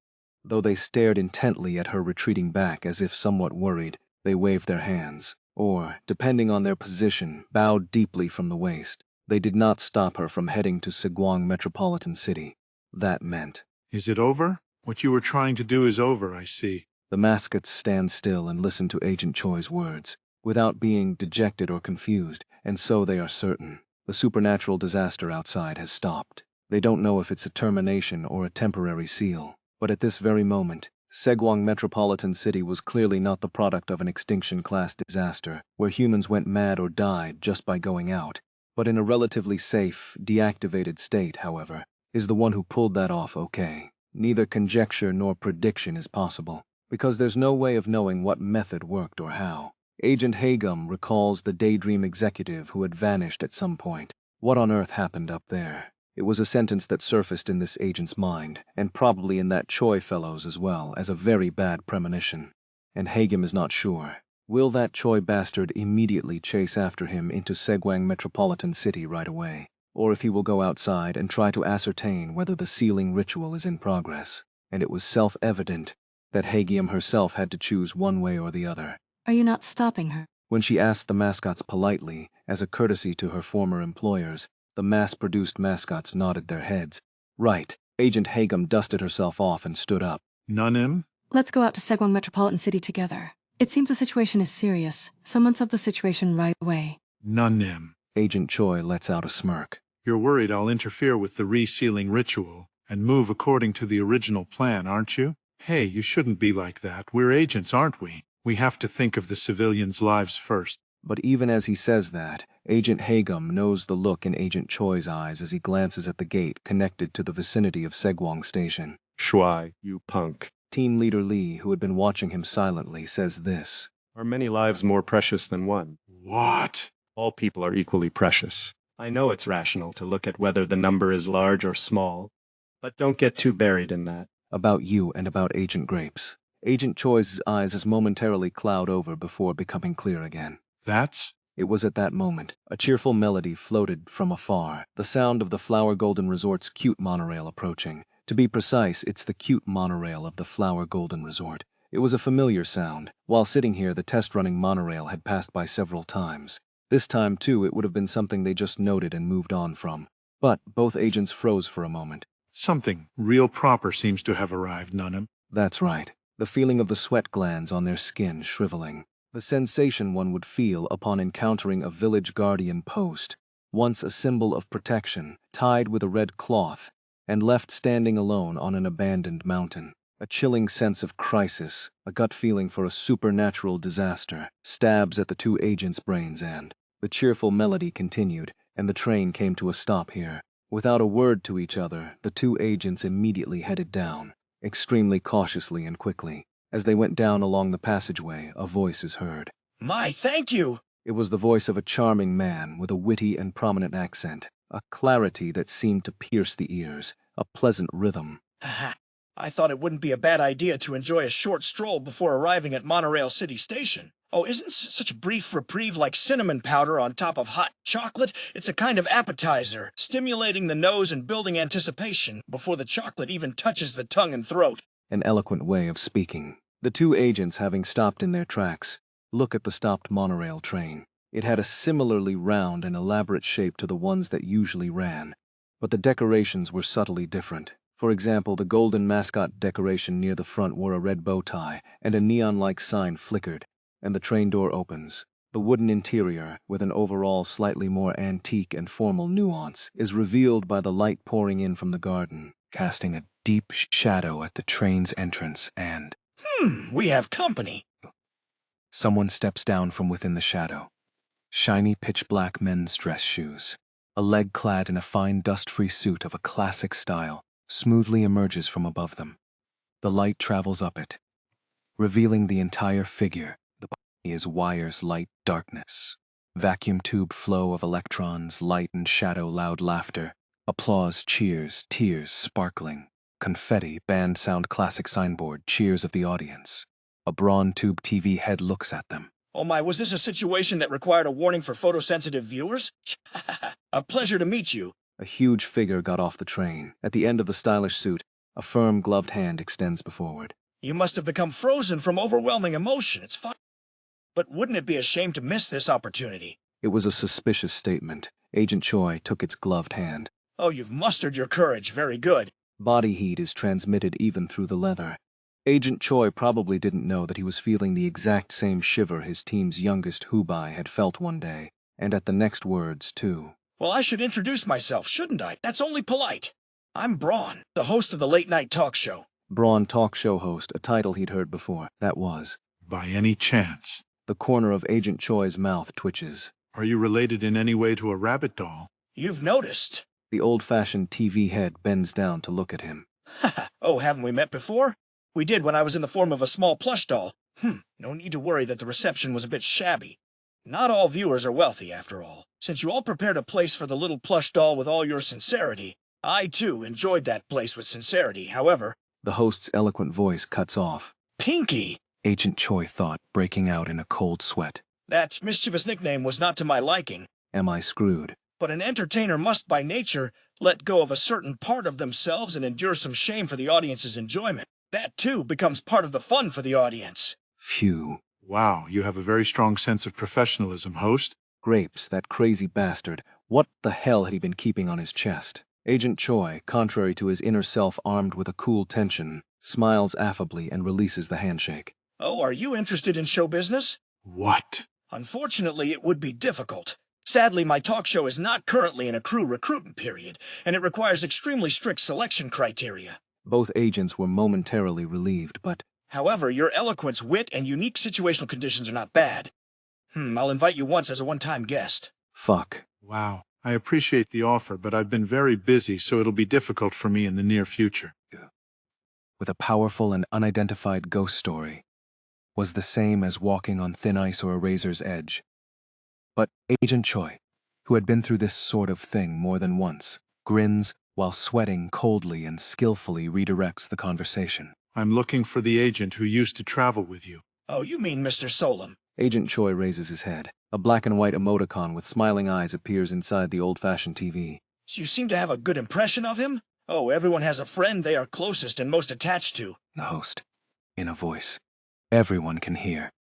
Though they stared intently at her retreating back as if somewhat worried, they waved their hands, or, depending on their position, bowed deeply from the waist. They did not stop her from heading to Segwang Metropolitan City. That meant, is it over? What you were trying to do is over, I see. The mascots stand still and listen to Agent Choi's words, without being dejected or confused, and so they are certain. The supernatural disaster outside has stopped. They don't know if it's a termination or a temporary seal, but at this very moment, Segwang Metropolitan City was clearly not the product of an extinction-class disaster, where humans went mad or died just by going out, but in a relatively safe, deactivated state, however, is the one who pulled that off okay. Neither conjecture nor prediction is possible, because there's no way of knowing what method worked or how. Agent Hagum recalls the daydream executive who had vanished at some point. What on earth happened up there? It was a sentence that surfaced in this agent's mind, and probably in that Choi fellow's as well, as a very bad premonition. And Hagum is not sure. Will that Choi bastard immediately chase after him into Segwang Metropolitan City right away? Or if he will go outside and try to ascertain whether the sealing ritual is in progress? And it was self-evident that Hagum herself had to choose one way or the other. Are you not stopping her? When she asked the mascots politely, as a courtesy to her former employers, the mass-produced mascots nodded their heads. Right. Agent Hagum dusted herself off and stood up. Nunim? Let's go out to Segwang Metropolitan City together. It seems the situation is serious. Someone sub the situation right away. Nunim. Agent Choi lets out a smirk. You're worried I'll interfere with the resealing ritual and move according to the original plan, aren't you? Hey, you shouldn't be like that. We're agents, aren't we? We have to think of the civilians' lives first. But even as he says that, Agent Hagum knows the look in Agent Choi's eyes as he glances at the gate connected to the vicinity of Segwang Station. Shuai, you punk. Team Leader Lee, who had been watching him silently, says this. Are many lives more precious than one? What? All people are equally precious. I know it's rational to look at whether the number is large or small, but don't get too buried in that. About you and about Agent Grapes. Agent Choi's eyes momentarily cloud over before becoming clear again. That's? It was at that moment. A cheerful melody floated from afar, the sound of the Flower Golden Resort's cute monorail approaching. To be precise, it's the cute monorail of the Flower Golden Resort. It was a familiar sound. While sitting here, the test-running monorail had passed by several times. This time, too, it would have been something they just noted and moved on from. But both agents froze for a moment. Something real proper seems to have arrived, Nunham. That's right. The feeling of the sweat glands on their skin shriveling. The sensation one would feel upon encountering a village guardian post, once a symbol of protection, tied with a red cloth, and left standing alone on an abandoned mountain. A chilling sense of crisis, a gut feeling for a supernatural disaster, stabs at the two agents' brains and the cheerful melody continued, and the train came to a stop here. Without a word to each other, the two agents immediately headed down, extremely cautiously and quickly. As they went down along the passageway, a voice is heard. My, thank you! It was the voice of a charming man with a witty and prominent accent, a clarity that seemed to pierce the ears, a pleasant rhythm. I thought it wouldn't be a bad idea to enjoy a short stroll before arriving at Monorail City Station. Oh, isn't such a brief reprieve like cinnamon powder on top of hot chocolate? It's a kind of appetizer, stimulating the nose and building anticipation before the chocolate even touches the tongue and throat. An eloquent way of speaking. The two agents, having stopped in their tracks, look at the stopped monorail train. It had a similarly round and elaborate shape to the ones that usually ran, but the decorations were subtly different. For example, the golden mascot decoration near the front wore a red bow tie, and a neon-like sign flickered, and the train door opens. The wooden interior, with an overall slightly more antique and formal nuance, is revealed by the light pouring in from the garden, casting a deep shadow at the train's entrance and... We have company. Someone steps down from within the shadow. Shiny pitch-black men's dress shoes. A leg clad in a fine dust-free suit of a classic style smoothly emerges from above them. The light travels up it, revealing the entire figure. The body is wires, light, darkness. Vacuum tube flow of electrons, light and shadow, loud laughter. Applause, cheers, tears, sparkling. Confetti, band sound, classic signboard, cheers of the audience. A brawn tube TV head looks at them. Oh my, was this a situation that required a warning for photosensitive viewers? A pleasure to meet you. A huge figure got off the train. At the end of the stylish suit, a firm gloved hand extends forward. You must have become frozen from overwhelming emotion. It's fine. But wouldn't it be a shame to miss this opportunity? It was a suspicious statement. Agent Choi took its gloved hand. Oh, you've mustered your courage. Very good. Body heat is transmitted even through the leather. Agent Choi probably didn't know that he was feeling the exact same shiver his team's youngest Hubai had felt one day, and at the next words, too. Well, I should introduce myself, shouldn't I? That's only polite. I'm Braun, the host of the late-night talk show. Braun, talk show host, a title he'd heard before. That was. By any chance? The corner of Agent Choi's mouth twitches. Are you related in any way to a rabbit doll? You've noticed. The old-fashioned TV head bends down to look at him. Oh, haven't we met before? We did when I was in the form of a small plush doll. No need to worry that the reception was a bit shabby. Not all viewers are wealthy, after all. Since you all prepared a place for the little plush doll with all your sincerity, I, too, enjoyed that place with sincerity. However... The host's eloquent voice cuts off. Pinky! Agent Choi thought, breaking out in a cold sweat. That mischievous nickname was not to my liking. Am I screwed? But an entertainer must, by nature, let go of a certain part of themselves and endure some shame for the audience's enjoyment. That, too, becomes part of the fun for the audience. Phew. Wow, you have a very strong sense of professionalism, host. Grapes, that crazy bastard. What the hell had he been keeping on his chest? Agent Choi, contrary to his inner self armed with a cool tension, smiles affably and releases the handshake. Oh, are you interested in show business? What? Unfortunately, it would be difficult. Sadly, my talk show is not currently in a crew recruitment period, and it requires extremely strict selection criteria. Both agents were momentarily relieved, but... However, your eloquence, wit, and unique situational conditions are not bad. I'll invite you once as a one-time guest. Fuck. Wow. I appreciate the offer, but I've been very busy, so it'll be difficult for me in the near future. With a powerful and unidentified ghost story, was the same as walking on thin ice or a razor's edge. But Agent Choi, who had been through this sort of thing more than once, grins while sweating coldly and skillfully redirects the conversation. I'm looking for the agent who used to travel with you. Oh, you mean Mr. Solem. Agent Choi raises his head. A black and white emoticon with smiling eyes appears inside the old-fashioned TV. So you seem to have a good impression of him? Oh, everyone has a friend they are closest and most attached to. The host, in a voice everyone can hear,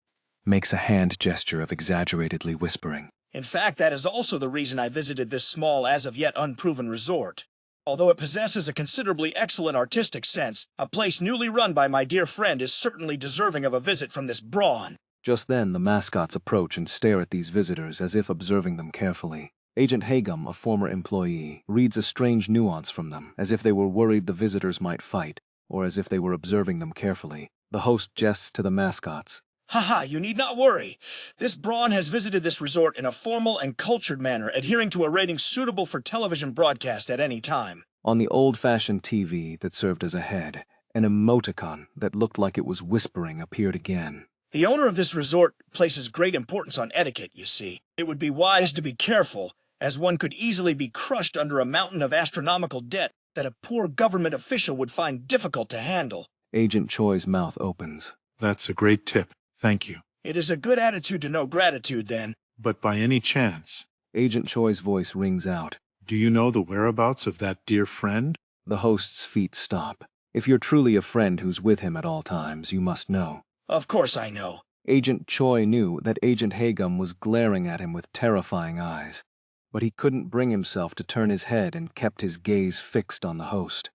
makes a hand gesture of exaggeratedly whispering. In fact, that is also the reason I visited this small, as-of-yet unproven resort. Although it possesses a considerably excellent artistic sense, a place newly run by my dear friend is certainly deserving of a visit from this brawn. Just then, the mascots approach and stare at these visitors as if observing them carefully. Agent Hagum, a former employee, reads a strange nuance from them, as if they were worried the visitors might fight, or as if they were observing them carefully. The host gests to the mascots. Haha, you need not worry. This brawn has visited this resort in a formal and cultured manner, adhering to a rating suitable for television broadcast at any time. On the old-fashioned TV that served as a head, an emoticon that looked like it was whispering appeared again. The owner of this resort places great importance on etiquette, you see. It would be wise to be careful, as one could easily be crushed under a mountain of astronomical debt that a poor government official would find difficult to handle. Agent Choi's mouth opens. That's a great tip. Thank you. It is a good attitude to know gratitude, then. But by any chance, Agent Choi's voice rings out. Do you know the whereabouts of that dear friend? The host's feet stop. If you're truly a friend who's with him at all times, you must know. Of course I know. Agent Choi knew that Agent Hagum was glaring at him with terrifying eyes, but he couldn't bring himself to turn his head and kept his gaze fixed on the host,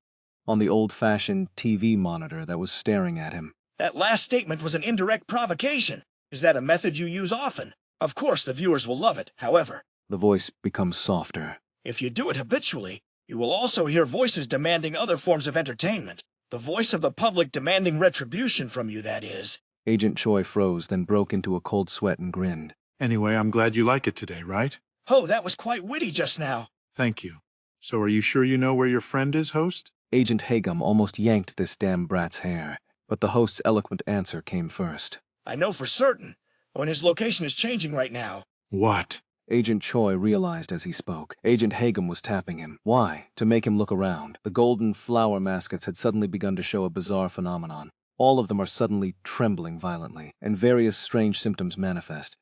on the old-fashioned TV monitor that was staring at him. That last statement was an indirect provocation. Is that a method you use often? Of course the viewers will love it, however. The voice becomes softer. If you do it habitually, you will also hear voices demanding other forms of entertainment. The voice of the public demanding retribution from you, that is. Agent Choi froze, then broke into a cold sweat and grinned. Anyway, I'm glad you like it today, right? Oh, that was quite witty just now. Thank you. So are you sure you know where your friend is, host? Agent Hagum almost yanked this damn brat's hair, but the host's eloquent answer came first. I know for certain. Oh, and his location is changing right now. What? Agent Choi realized as he spoke. Agent Hagum was tapping him. Why? To make him look around. The golden flower mascots had suddenly begun to show a bizarre phenomenon. All of them are suddenly trembling violently, and various strange symptoms manifest.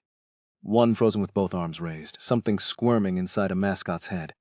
One frozen with both arms raised, something squirming inside a mascot's head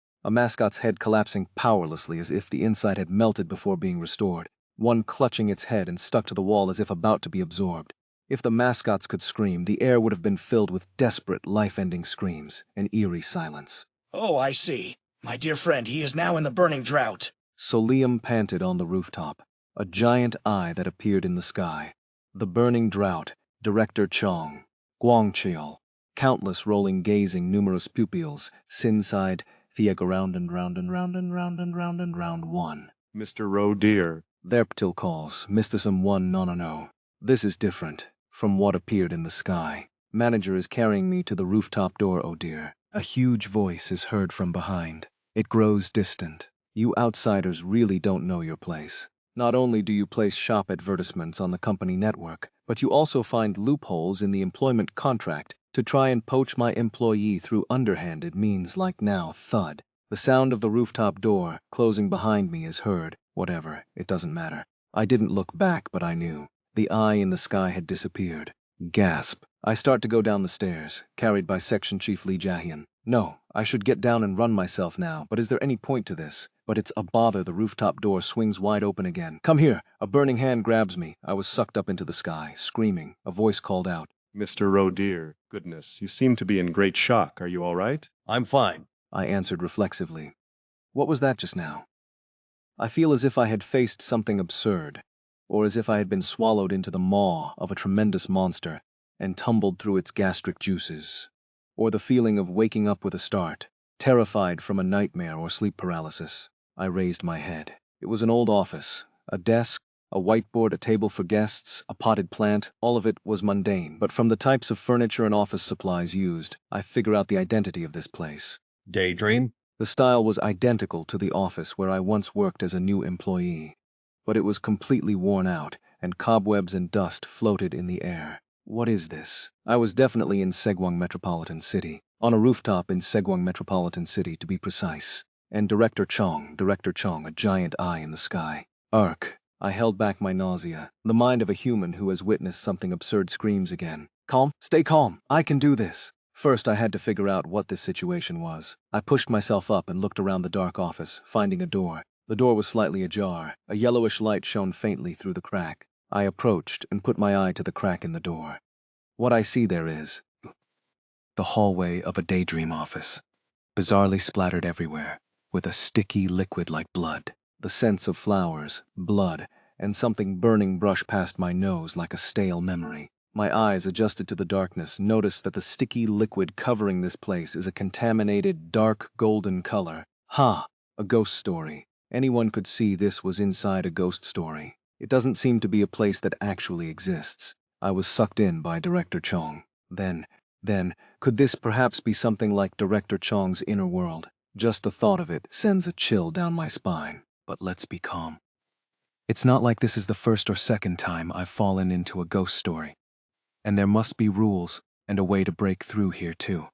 collapsing powerlessly as if the inside had melted before being restored. One clutching its head and stuck to the wall as if about to be absorbed. If the mascots could scream, the air would have been filled with desperate, life-ending screams, an eerie silence. Oh, I see. My dear friend, he is now in the burning drought. So Liam panted on the rooftop, a giant eye that appeared in the sky. The burning drought, Director Chong, Guangcheol, countless rolling gazing numerous pupils, Sin-side, Thieg around and round and round and round and round and round one. Mr. Roe dear. Therptil calls, Mysticum 1 no. This is different from what appeared in the sky. Manager is carrying me to the rooftop door, oh dear. A huge voice is heard from behind. It grows distant. You outsiders really don't know your place. Not only do you place shop advertisements on the company network, but you also find loopholes in the employment contract to try and poach my employee through underhanded means like now, thud. The sound of the rooftop door closing behind me is heard. Whatever, it doesn't matter. I didn't look back, but I knew. The eye in the sky had disappeared. Gasp. I start to go down the stairs, carried by Section Chief Lee Jae-hyun. No, I should get down and run myself now, but is there any point to this? But it's a bother. The rooftop door swings wide open again. Come here! A burning hand grabs me. I was sucked up into the sky, screaming. A voice called out. Mr. Roe dear. Goodness, you seem to be in great shock. Are you all right? I'm fine. I answered reflexively. What was that just now? I feel as if I had faced something absurd, or as if I had been swallowed into the maw of a tremendous monster and tumbled through its gastric juices, or the feeling of waking up with a start, terrified from a nightmare or sleep paralysis. I raised my head. It was an old office, a desk, a whiteboard, a table for guests, a potted plant. All of it was mundane, but from the types of furniture and office supplies used, I figure out the identity of this place. Daydream? The style was identical to the office where I once worked as a new employee, but it was completely worn out, and cobwebs and dust floated in the air. What is this? I was definitely in Segwang Metropolitan City, on a rooftop in Segwang Metropolitan City to be precise. And Director Chong, a giant eye in the sky. Ark. I held back my nausea. The mind of a human who has witnessed something absurd screams again. Calm, stay calm, I can do this. First, I had to figure out what this situation was. I pushed myself up and looked around the dark office, finding a door. The door was slightly ajar. A yellowish light shone faintly through the crack. I approached and put my eye to the crack in the door. What I see there is the hallway of a daydream office, bizarrely splattered everywhere, with a sticky liquid like blood. The scents of flowers, blood, and something burning brush past my nose like a stale memory. My eyes, adjusted to the darkness, noticed that the sticky liquid covering this place is a contaminated, dark golden color. Ha! A ghost story. Anyone could see this was inside a ghost story. It doesn't seem to be a place that actually exists. I was sucked in by Director Chong. Then, could this perhaps be something like Director Chong's inner world? Just the thought of it sends a chill down my spine. But let's be calm. It's not like this is the first or second time I've fallen into a ghost story. And there must be rules and a way to break through here too.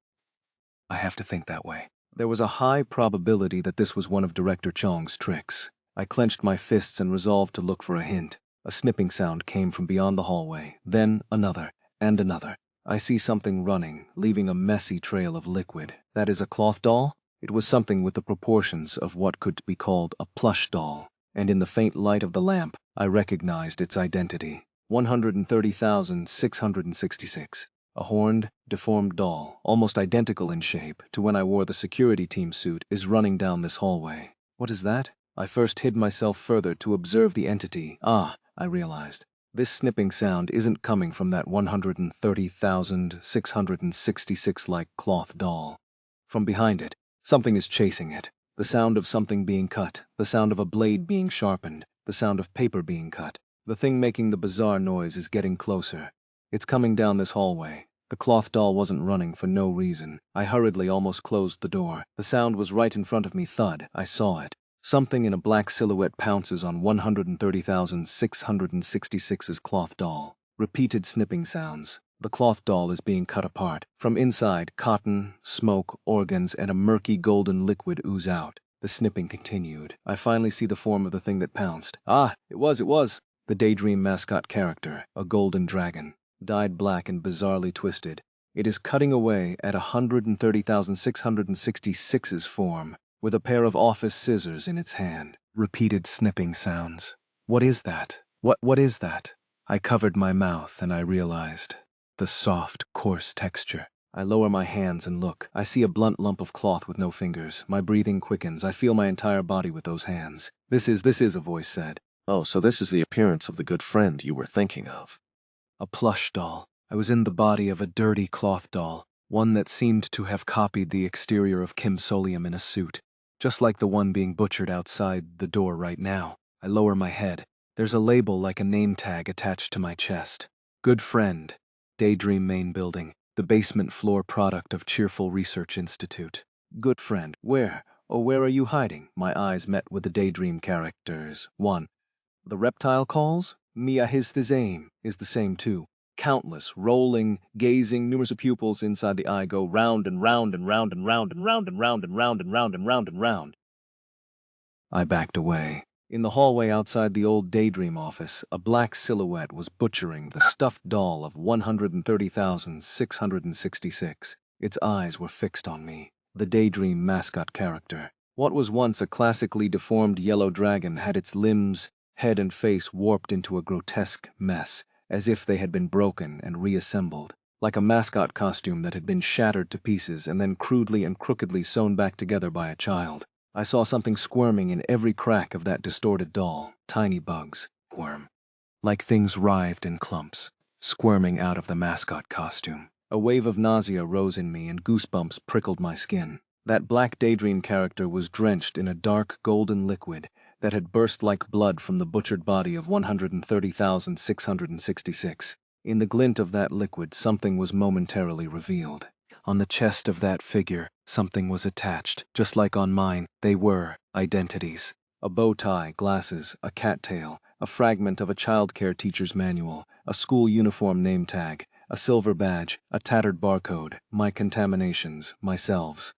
I have to think that way. There was a high probability that this was one of Director Chong's tricks. I clenched my fists and resolved to look for a hint. A snipping sound came from beyond the hallway, then another, and another. I see something running, leaving a messy trail of liquid. That is a cloth doll? It was something with the proportions of what could be called a plush doll, and in the faint light of the lamp, I recognized its identity. 130,666. A horned, deformed doll, almost identical in shape to when I wore the security team suit, is running down this hallway. What is that? I first hid myself further to observe the entity. I realized. This snipping sound isn't coming from that 130,666-like cloth doll. From behind it, something is chasing it. The sound of something being cut, the sound of a blade being sharpened, the sound of paper being cut. The thing making the bizarre noise is getting closer. It's coming down this hallway. The cloth doll wasn't running for no reason. I hurriedly almost closed the door. The sound was right in front of me. Thud. I saw it. Something in a black silhouette pounces on 130,666's cloth doll. Repeated snipping sounds. The cloth doll is being cut apart. From inside, cotton, smoke, organs, and a murky golden liquid ooze out. The snipping continued. I finally see the form of the thing that pounced. It was. The Daydream mascot character, a golden dragon, dyed black and bizarrely twisted. It is cutting away at 130,666's form, with a pair of office scissors in its hand. Repeated snipping sounds. What is that? What is that? I covered my mouth and I realized the soft, coarse texture. I lower my hands and look. I see a blunt lump of cloth with no fingers. My breathing quickens. I feel my entire body with those hands. This is, a voice said. Oh, so this is the appearance of the good friend you were thinking of. A plush doll. I was in the body of a dirty cloth doll, one that seemed to have copied the exterior of Kim Solium in a suit, just like the one being butchered outside the door right now. I lower my head. There's a label like a name tag attached to my chest. Good friend. Daydream main building. The basement floor product of Cheerful Research Institute. Good friend. Where? Oh, where are you hiding? My eyes met with the Daydream characters. 1. The reptile calls? Mia his aim is the same too. Countless, rolling, gazing, numerous pupils inside the eye go round and round and round and round and round and round and round and round and round and round. I backed away. In the hallway outside the old Daydream office, a black silhouette was butchering the stuffed doll of 130,666. Its eyes were fixed on me, the Daydream mascot character. What was once a classically deformed yellow dragon had its limbs, head and face warped into a grotesque mess, as if they had been broken and reassembled, like a mascot costume that had been shattered to pieces and then crudely and crookedly sewn back together by a child. I saw something squirming in every crack of that distorted doll. Tiny bugs squirm, like things writhed in clumps, squirming out of the mascot costume. A wave of nausea rose in me and goosebumps prickled my skin. That black Daydream character was drenched in a dark golden liquid that had burst like blood from the butchered body of 130,666. In the glint of that liquid, something was momentarily revealed. On the chest of that figure, something was attached, just like on mine. They were identities. A bow tie, glasses, a cattail, a fragment of a childcare teacher's manual, a school uniform name tag, a silver badge, a tattered barcode, my contaminations, myselves.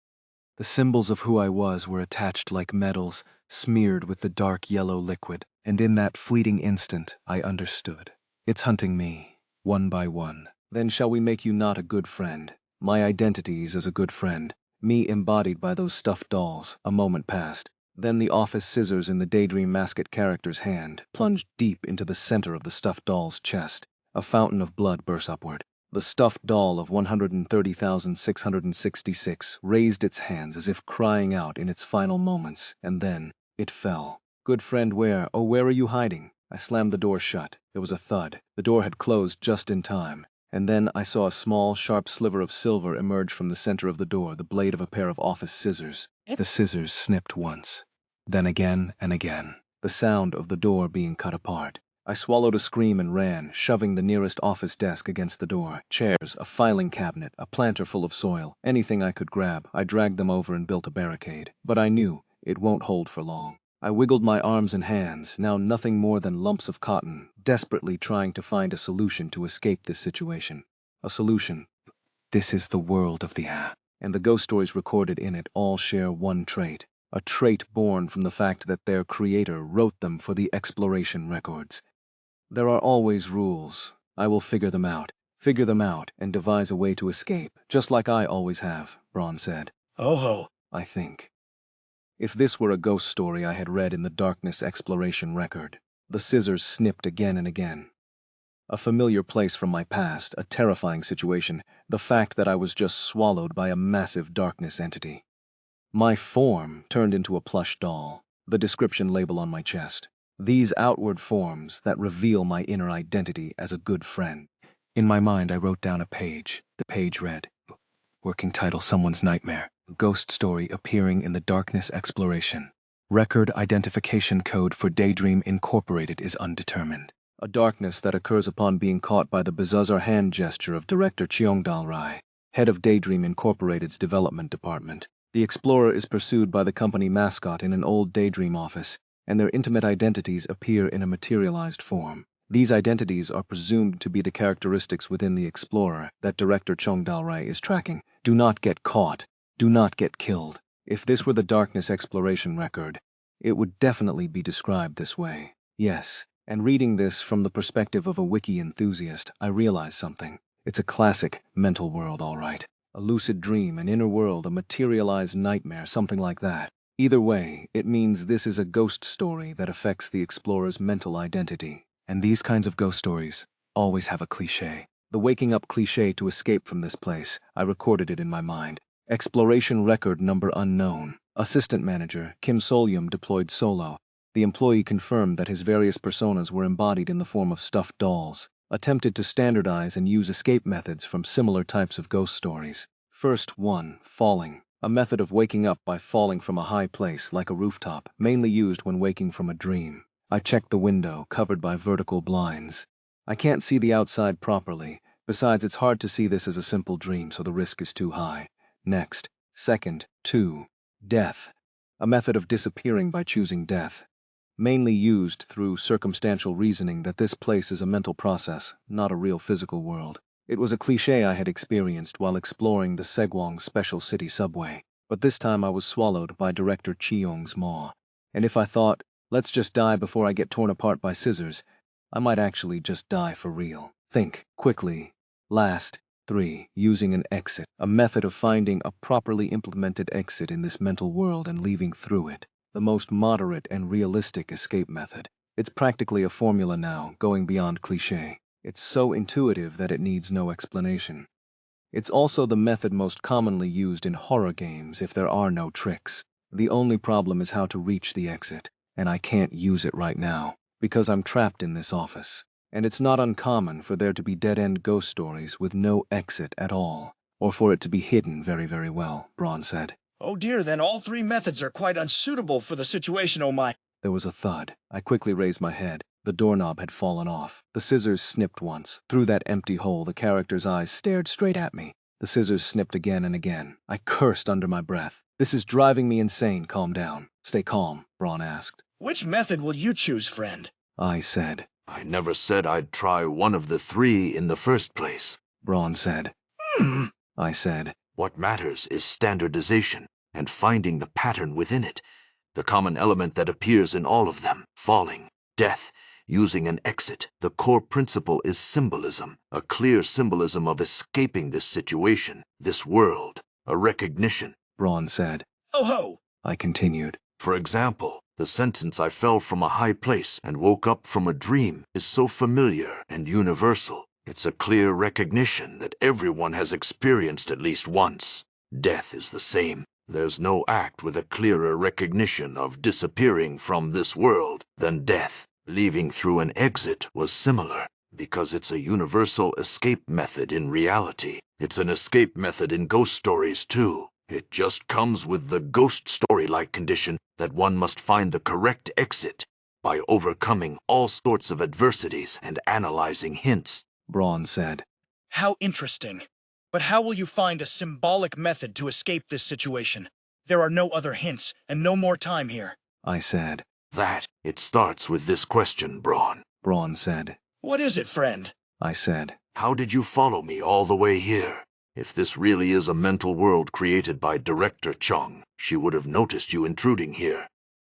The symbols of who I was were attached like medals, smeared with the dark yellow liquid, and in that fleeting instant I understood. It's hunting me, one by one. Then shall we make you not a good friend? My identities as a good friend, me embodied by those stuffed dolls. A moment passed. Then the office scissors in the Daydream mascot character's hand plunged deep into the center of the stuffed doll's chest. A fountain of blood burst upward. The stuffed doll of 130,666 raised its hands as if crying out in its final moments, and then it fell. Good friend, where are you hiding? I slammed the door shut. There was a thud. The door had closed just in time. And then I saw a small, sharp sliver of silver emerge from the center of the door, the blade of a pair of office scissors. The scissors snipped once, then again and again, the sound of the door being cut apart. I swallowed a scream and ran, shoving the nearest office desk against the door. Chairs, a filing cabinet, a planter full of soil, anything I could grab. I dragged them over and built a barricade. But I knew it won't hold for long. I wiggled my arms and hands, now nothing more than lumps of cotton, desperately trying to find a solution to escape this situation. A solution. This is the world of the and the ghost stories recorded in it all share one trait. A trait born from the fact that their creator wrote them for the exploration records. There are always rules. I will figure them out, and devise a way to escape, just like I always have, Braun said. Oh ho. I think. If this were a ghost story I had read in the Darkness Exploration record, the scissors snipped again and again. A familiar place from my past, a terrifying situation, the fact that I was just swallowed by a massive darkness entity. My form turned into a plush doll, the description label on my chest. These outward forms that reveal my inner identity as a good friend. In my mind, I wrote down a page. The page read, working title Someone's Nightmare, ghost story appearing in the Darkness Exploration. Record identification code for Daydream Incorporated is undetermined. A darkness that occurs upon being caught by the bizarre hand gesture of director Cheongdal Rai, head of Daydream Incorporated's development department. The explorer is pursued by the company mascot in an old Daydream office, and their intimate identities appear in a materialized form. These identities are presumed to be the characteristics within the explorer that director Cheongdal Rai is tracking. Do not get caught. Do not get killed. If this were the Darkness Exploration record, it would definitely be described this way. Yes, and reading this from the perspective of a wiki enthusiast, I realize something. It's a classic mental world, all right. A lucid dream, an inner world, a materialized nightmare, something like that. Either way, it means this is a ghost story that affects the explorer's mental identity. And these kinds of ghost stories always have a cliché. The waking up cliché to escape from this place, I recorded it in my mind. Exploration record number unknown. Assistant manager, Kim Solyum, deployed solo. The employee confirmed that his various personas were embodied in the form of stuffed dolls. Attempted to standardize and use escape methods from similar types of ghost stories. First 1. Falling. A method of waking up by falling from a high place, like a rooftop, mainly used when waking from a dream. I checked the window, covered by vertical blinds. I can't see the outside properly. Besides, it's hard to see this as a simple dream, so the risk is too high. Next. Second. 2. Death. A method of disappearing by choosing death. Mainly used through circumstantial reasoning that this place is a mental process, not a real physical world. It was a cliché I had experienced while exploring the Segwang Special City subway, but this time I was swallowed by director Cheong's maw. And if I thought, let's just die before I get torn apart by scissors, I might actually just die for real. Think, quickly. Last. 3. Using an exit, a method of finding a properly implemented exit in this mental world and leaving through it. The most moderate and realistic escape method. It's practically a formula now, going beyond cliché. It's so intuitive that it needs no explanation. It's also the method most commonly used in horror games if there are no tricks. The only problem is how to reach the exit, and I can't use it right now, because I'm trapped in this office. And it's not uncommon for there to be dead-end ghost stories with no exit at all, or for it to be hidden very, very well, Braun said. Oh dear, then all 3 methods are quite unsuitable for the situation, oh my. There was a thud. I quickly raised my head. The doorknob had fallen off. The scissors snipped once. Through that empty hole, the character's eyes stared straight at me. The scissors snipped again and again. I cursed under my breath. This is driving me insane. Calm down. Stay calm, Braun asked. Which method will you choose, friend? I said. I never said I'd try one of the 3 in the first place. Braun said. I said. What matters is standardization and finding the pattern within it, the common element that appears in all of them, falling, death, using an exit. The core principle is symbolism, a clear symbolism of escaping this situation, this world, a recognition. Braun said. Oh ho! I continued. For example, the sentence "I fell from a high place and woke up from a dream" is so familiar and universal. It's a clear recognition that everyone has experienced at least once. Death is the same. There's no act with a clearer recognition of disappearing from this world than death. Leaving through an exit was similar, because it's a universal escape method in reality. It's an escape method in ghost stories, too. It just comes with the ghost story-like condition that one must find the correct exit by overcoming all sorts of adversities and analyzing hints. Braun said. How interesting. But how will you find a symbolic method to escape this situation? There are no other hints, and no more time here. I said. It starts with this question, Braun. Braun said. What is it, friend? I said. How did you follow me all the way here? If this really is a mental world created by Director Chung, she would have noticed you intruding here,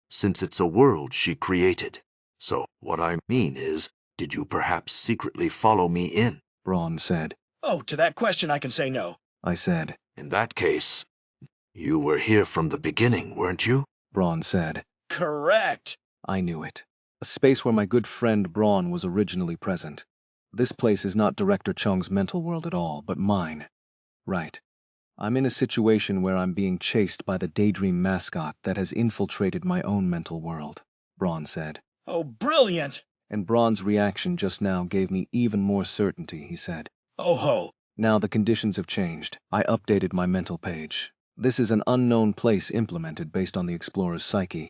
since it's a world she created. So, what I mean is, did you perhaps secretly follow me in? Braun said. Oh, to that question I can say no. I said. In that case, you were here from the beginning, weren't you? Braun said. Correct. I knew it. A space where my good friend Braun was originally present. This place is not Director Chung's mental world at all, but mine. Right. I'm in a situation where I'm being chased by the Daydream mascot that has infiltrated my own mental world, Braun said. Oh, brilliant! And Braun's reaction just now gave me even more certainty, he said. Oh ho! Now the conditions have changed. I updated my mental page. This is an unknown place implemented based on the explorer's psyche.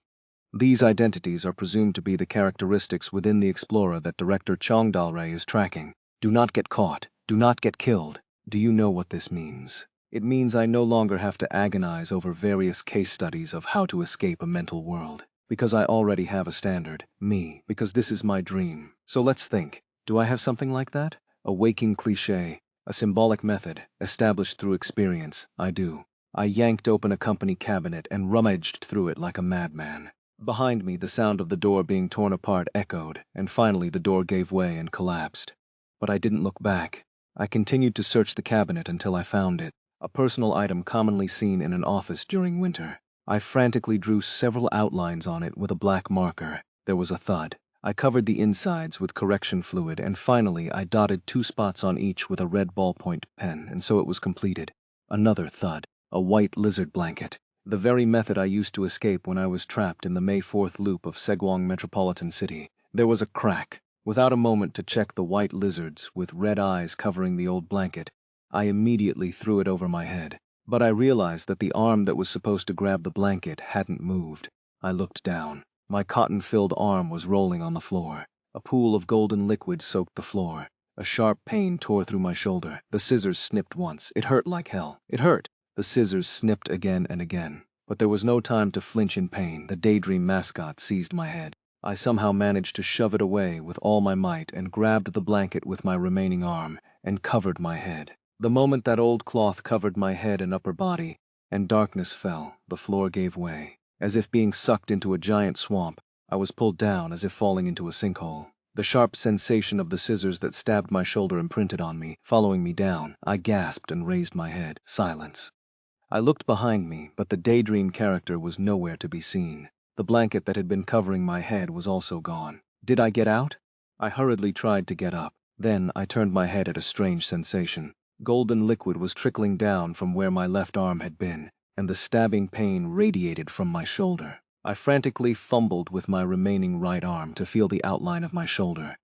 These identities are presumed to be the characteristics within the explorer that Director Chong Dalray is tracking. Do not get caught. Do not get killed. Do you know what this means? It means I no longer have to agonize over various case studies of how to escape a mental world, because I already have a standard, me, because this is my dream. So let's think. Do I have something like that? A waking cliché, a symbolic method, established through experience. I do. I yanked open a company cabinet and rummaged through it like a madman. Behind me, the sound of the door being torn apart echoed, and finally the door gave way and collapsed. But I didn't look back. I continued to search the cabinet until I found it, a personal item commonly seen in an office during winter. I frantically drew several outlines on it with a black marker. There was a thud. I covered the insides with correction fluid, and finally I dotted 2 spots on each with a red ballpoint pen, and so it was completed. Another thud. A white lizard blanket. The very method I used to escape when I was trapped in the May 4th loop of Segwong Metropolitan City. There was a crack. Without a moment to check the white lizards with red eyes covering the old blanket, I immediately threw it over my head. But I realized that the arm that was supposed to grab the blanket hadn't moved. I looked down. My cotton-filled arm was rolling on the floor. A pool of golden liquid soaked the floor. A sharp pain tore through my shoulder. The scissors snipped once. It hurt like hell. It hurt. The scissors snipped again and again. But there was no time to flinch in pain. The Daydream mascot seized my head. I somehow managed to shove it away with all my might and grabbed the blanket with my remaining arm and covered my head. The moment that old cloth covered my head and upper body, and darkness fell, the floor gave way. As if being sucked into a giant swamp, I was pulled down as if falling into a sinkhole. The sharp sensation of the scissors that stabbed my shoulder imprinted on me, following me down. I gasped and raised my head. Silence. I looked behind me, but the Daydream character was nowhere to be seen. The blanket that had been covering my head was also gone. Did I get out? I hurriedly tried to get up. Then I turned my head at a strange sensation. Golden liquid was trickling down from where my left arm had been, and the stabbing pain radiated from my shoulder. I frantically fumbled with my remaining right arm to feel the outline of my shoulder.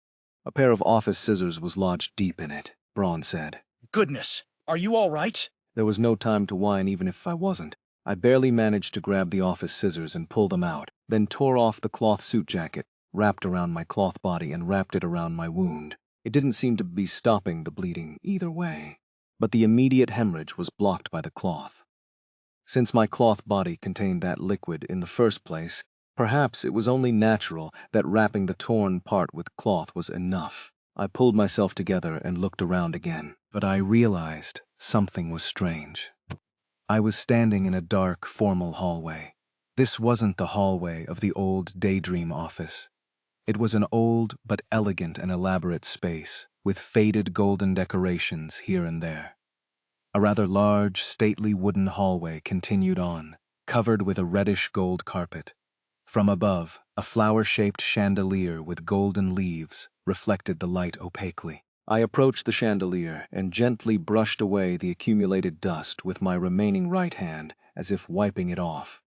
A pair of office scissors was lodged deep in it, Braun said. Goodness, are you all right? There was no time to whine even if I wasn't. I barely managed to grab the office scissors and pull them out, then tore off the cloth suit jacket, wrapped around my cloth body and wrapped it around my wound. It didn't seem to be stopping the bleeding either way, but the immediate hemorrhage was blocked by the cloth. Since my cloth body contained that liquid in the first place, perhaps it was only natural that wrapping the torn part with cloth was enough. I pulled myself together and looked around again, but I realized something was strange. I was standing in a dark, formal hallway. This wasn't the hallway of the old Daydream office. It was an old but elegant and elaborate space, with faded golden decorations here and there. A rather large, stately wooden hallway continued on, covered with a reddish gold carpet. From above, a flower-shaped chandelier with golden leaves reflected the light opaquely. I approached the chandelier and gently brushed away the accumulated dust with my remaining right hand, as if wiping it off.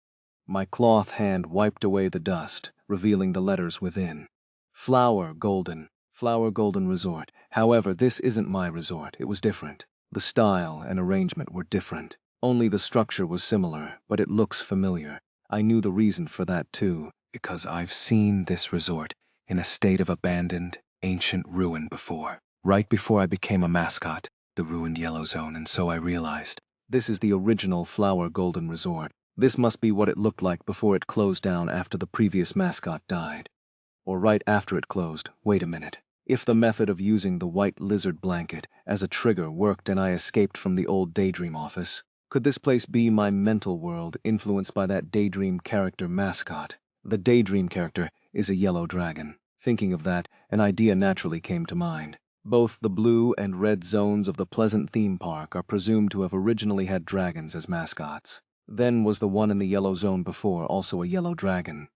My cloth hand wiped away the dust, revealing the letters within. Flower Golden Resort. However, this isn't my resort. It was different. The style and arrangement were different. Only the structure was similar, but it looks familiar. I knew the reason for that too, because I've seen this resort in a state of abandoned, ancient ruin before. Right before I became a mascot, the ruined Yellow Zone, and so I realized. This is the original Flower Golden Resort. This must be what it looked like before it closed down after the previous mascot died. Or right after it closed. Wait a minute. If the method of using the white lizard blanket as a trigger worked and I escaped from the old Daydream office, could this place be my mental world influenced by that Daydream character mascot? The Daydream character is a yellow dragon. Thinking of that, an idea naturally came to mind. Both the blue and red zones of the Pleasant theme park are presumed to have originally had dragons as mascots. Then was the one in the yellow zone before also a yellow dragon.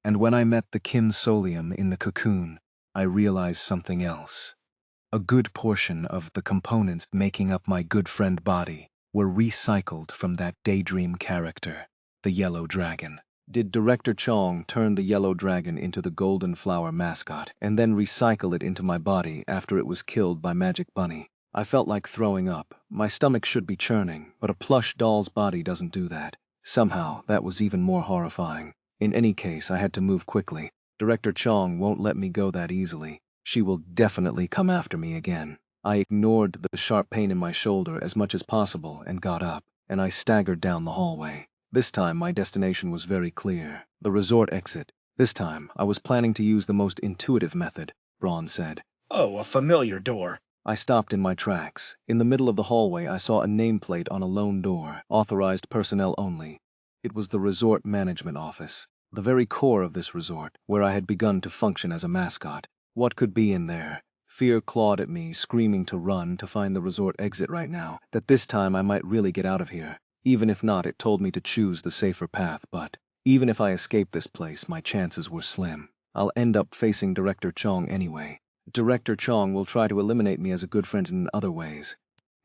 And when I met the Kinsolium in the cocoon, I realized something else. A good portion of the components making up my good friend body were recycled from that Daydream character, the yellow dragon. Did Director Chong turn the yellow dragon into the golden flower mascot and then recycle it into my body after it was killed by Magic Bunny? I felt like throwing up. My stomach should be churning, but a plush doll's body doesn't do that. Somehow, that was even more horrifying. In any case, I had to move quickly. Director Chong won't let me go that easily. She will definitely come after me again. I ignored the sharp pain in my shoulder as much as possible and got up, and I staggered down the hallway. This time, my destination was very clear. The resort exit. This time, I was planning to use the most intuitive method, Braun said. Oh, a familiar door. I stopped in my tracks. In the middle of the hallway, I saw a nameplate on a lone door, authorized personnel only. It was the resort management office, the very core of this resort, where I had begun to function as a mascot. What could be in there? Fear clawed at me, screaming to run to find the resort exit right now, that this time I might really get out of here. Even if not, it told me to choose the safer path, but even if I escaped this place, my chances were slim. I'll end up facing Director Chong anyway. Director Chong will try to eliminate me as a good friend in other ways,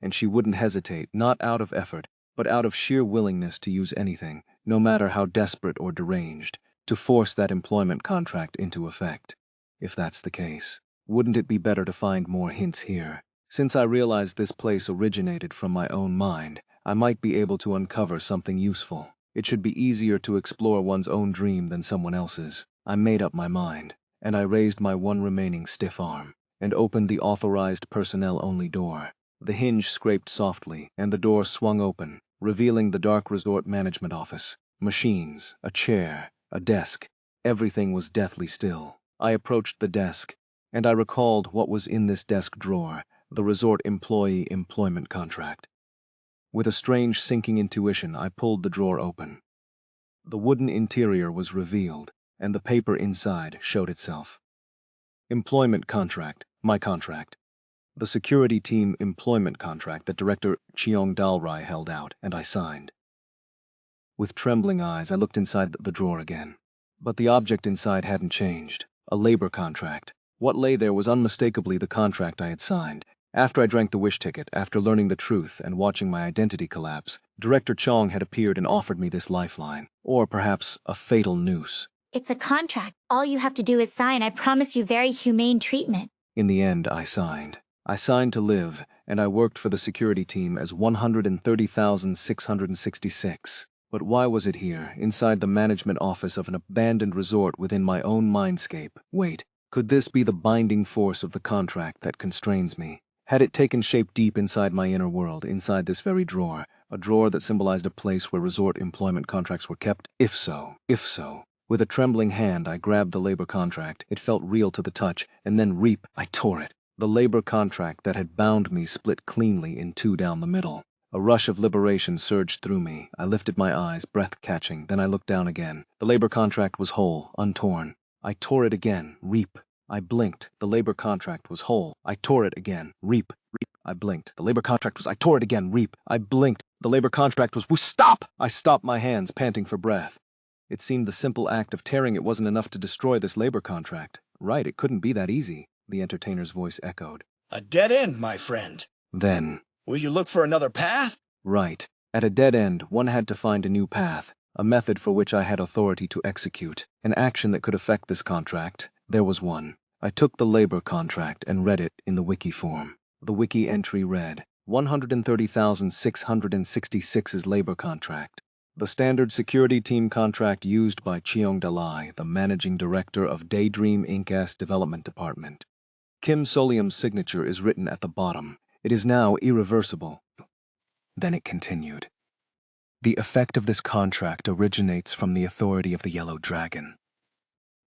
and she wouldn't hesitate, not out of effort, but out of sheer willingness to use anything, no matter how desperate or deranged, to force that employment contract into effect. If that's the case, wouldn't it be better to find more hints here? Since I realized this place originated from my own mind, I might be able to uncover something useful. It should be easier to explore one's own dream than someone else's. I made up my mind, and I raised my one remaining stiff arm, and opened the authorized personnel-only door. The hinge scraped softly, and the door swung open, revealing the dark resort management office. Machines, a chair, a desk. Everything was deathly still. I approached the desk, and I recalled what was in this desk drawer, the resort employee employment contract. With a strange sinking intuition, I pulled the drawer open. The wooden interior was revealed, and the paper inside showed itself. Employment contract, my contract. The security team employment contract that Director Cheong Dalrai held out, and I signed. With trembling eyes, I looked inside the drawer again. But the object inside hadn't changed. A labor contract. What lay there was unmistakably the contract I had signed. After I drank the wish ticket, after learning the truth and watching my identity collapse, Director Chong had appeared and offered me this lifeline, or perhaps a fatal noose. It's a contract. All you have to do is sign. I promise you very humane treatment. In the end, I signed. I signed to live, and I worked for the security team as 130,666. But why was it here, inside the management office of an abandoned resort within my own mindscape? Wait, could this be the binding force of the contract that constrains me? Had it taken shape deep inside my inner world, inside this very drawer, a drawer that symbolized a place where resort employment contracts were kept? If so. With a trembling hand, I grabbed the labor contract. It felt real to the touch, and then I tore it. The labor contract that had bound me split cleanly in two down the middle. A rush of liberation surged through me. I lifted my eyes, breath catching, then I looked down again. The labor contract was whole, untorn. I tore it again. I blinked. The labor contract was whole. I tore it again. I blinked. The labor contract was. I tore it again. I blinked. The labor contract was. Stop! I stopped my hands, panting for breath. It seemed the simple act of tearing it wasn't enough to destroy this labor contract. Right, it couldn't be that easy, the entertainer's voice echoed. A dead end, my friend. Then, Will you look for another path? right. At a dead end, one had to find a new path, a method for which I had authority to execute, an action that could affect this contract. There was one. I took the labor contract and read it in the wiki form. The wiki entry read, 130,666's labor contract. The standard security team contract used by Cheong Dalai, the managing director of Daydream Inc.'s development department. Kim Solium's signature is written at the bottom. It is now irreversible. Then it continued. The effect of this contract originates from the authority of the Yellow Dragon.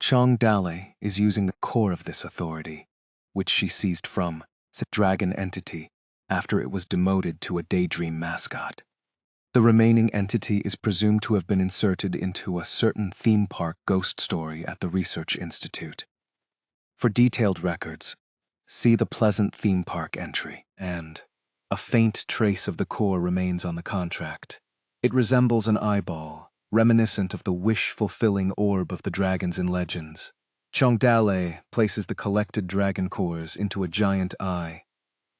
Cheong Dalai is using the core of this authority, which she seized from the dragon entity after it was demoted to a Daydream mascot. The remaining entity is presumed to have been inserted into a certain theme park ghost story at the Research Institute. For detailed records, see the Pleasant Theme Park entry, and a faint trace of the core remains on the contract. It resembles an eyeball, reminiscent of the wish-fulfilling orb of the dragons in legends. Cheong Dalai places the collected dragon cores into a giant eye.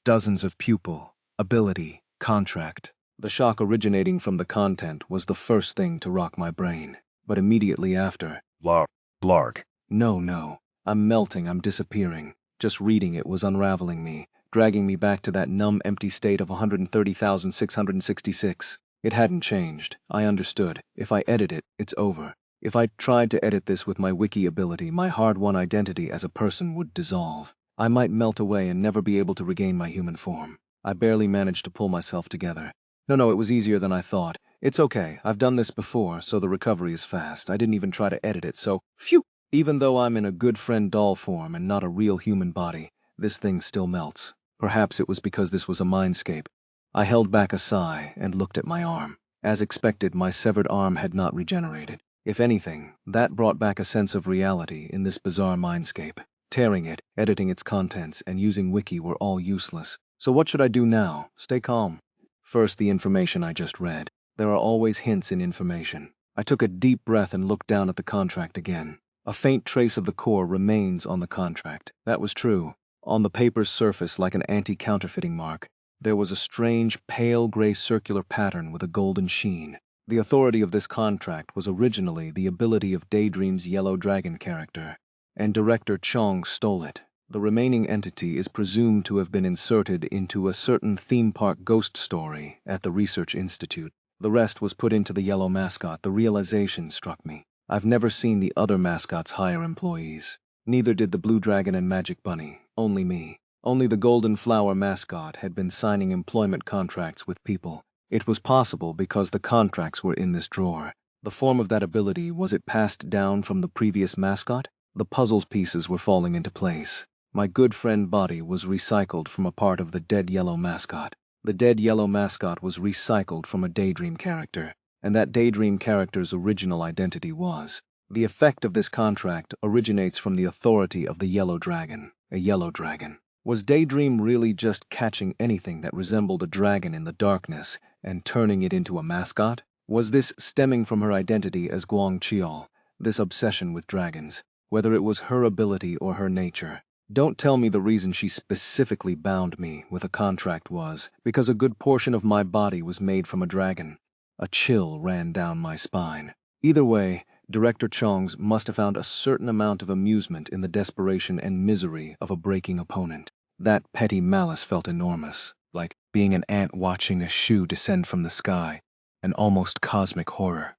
Dozens of pupil, ability, contract. The shock originating from the content was the first thing to rock my brain, but immediately after... Blarg. No. I'm melting, I'm disappearing. Just reading it was unraveling me, dragging me back to that numb, empty state of 130,666. It hadn't changed. I understood. If I edit it, it's over. If I tried to edit this with my wiki ability, my hard-won identity as a person would dissolve. I might melt away and never be able to regain my human form. I barely managed to pull myself together. No, it was easier than I thought. It's okay. I've done this before, so the recovery is fast. I didn't even try to edit it, so phew! Even though I'm in a good friend doll form and not a real human body, this thing still melts. Perhaps it was because this was a mindscape. I held back a sigh and looked at my arm. As expected, my severed arm had not regenerated. If anything, that brought back a sense of reality in this bizarre mindscape. Tearing it, editing its contents, and using wiki were all useless. So what should I do now? Stay calm. First, the information I just read. There are always hints in information. I took a deep breath and looked down at the contract again. A faint trace of the core remains on the contract. That was true. On the paper's surface, like an anti-counterfeiting mark, there was a strange, pale gray circular pattern with a golden sheen. The authority of this contract was originally the ability of Daydream's Yellow Dragon character, and Director Chong stole it. The remaining entity is presumed to have been inserted into a certain theme park ghost story at the Research Institute. The rest was put into the yellow mascot. The realization struck me. I've never seen the other mascots hire employees. Neither did the Blue Dragon and Magic Bunny. Only me. Only the Golden Flower mascot had been signing employment contracts with people. It was possible because the contracts were in this drawer. The form of that ability, was it passed down from the previous mascot? The puzzle pieces were falling into place. My good friend body was recycled from a part of the dead yellow mascot. The dead yellow mascot was recycled from a Daydream character, and that Daydream character's original identity was. The effect of this contract originates from the authority of the Yellow Dragon, a yellow dragon. Was Daydream really just catching anything that resembled a dragon in the darkness and turning it into a mascot? Was this stemming from her identity as Guang Chiol, this obsession with dragons, whether it was her ability or her nature? Don't tell me the reason she specifically bound me with a contract was because a good portion of my body was made from a dragon. A chill ran down my spine. Either way, Director Chong's must have found a certain amount of amusement in the desperation and misery of a breaking opponent. That petty malice felt enormous, like being an ant watching a shoe descend from the sky, an almost cosmic horror.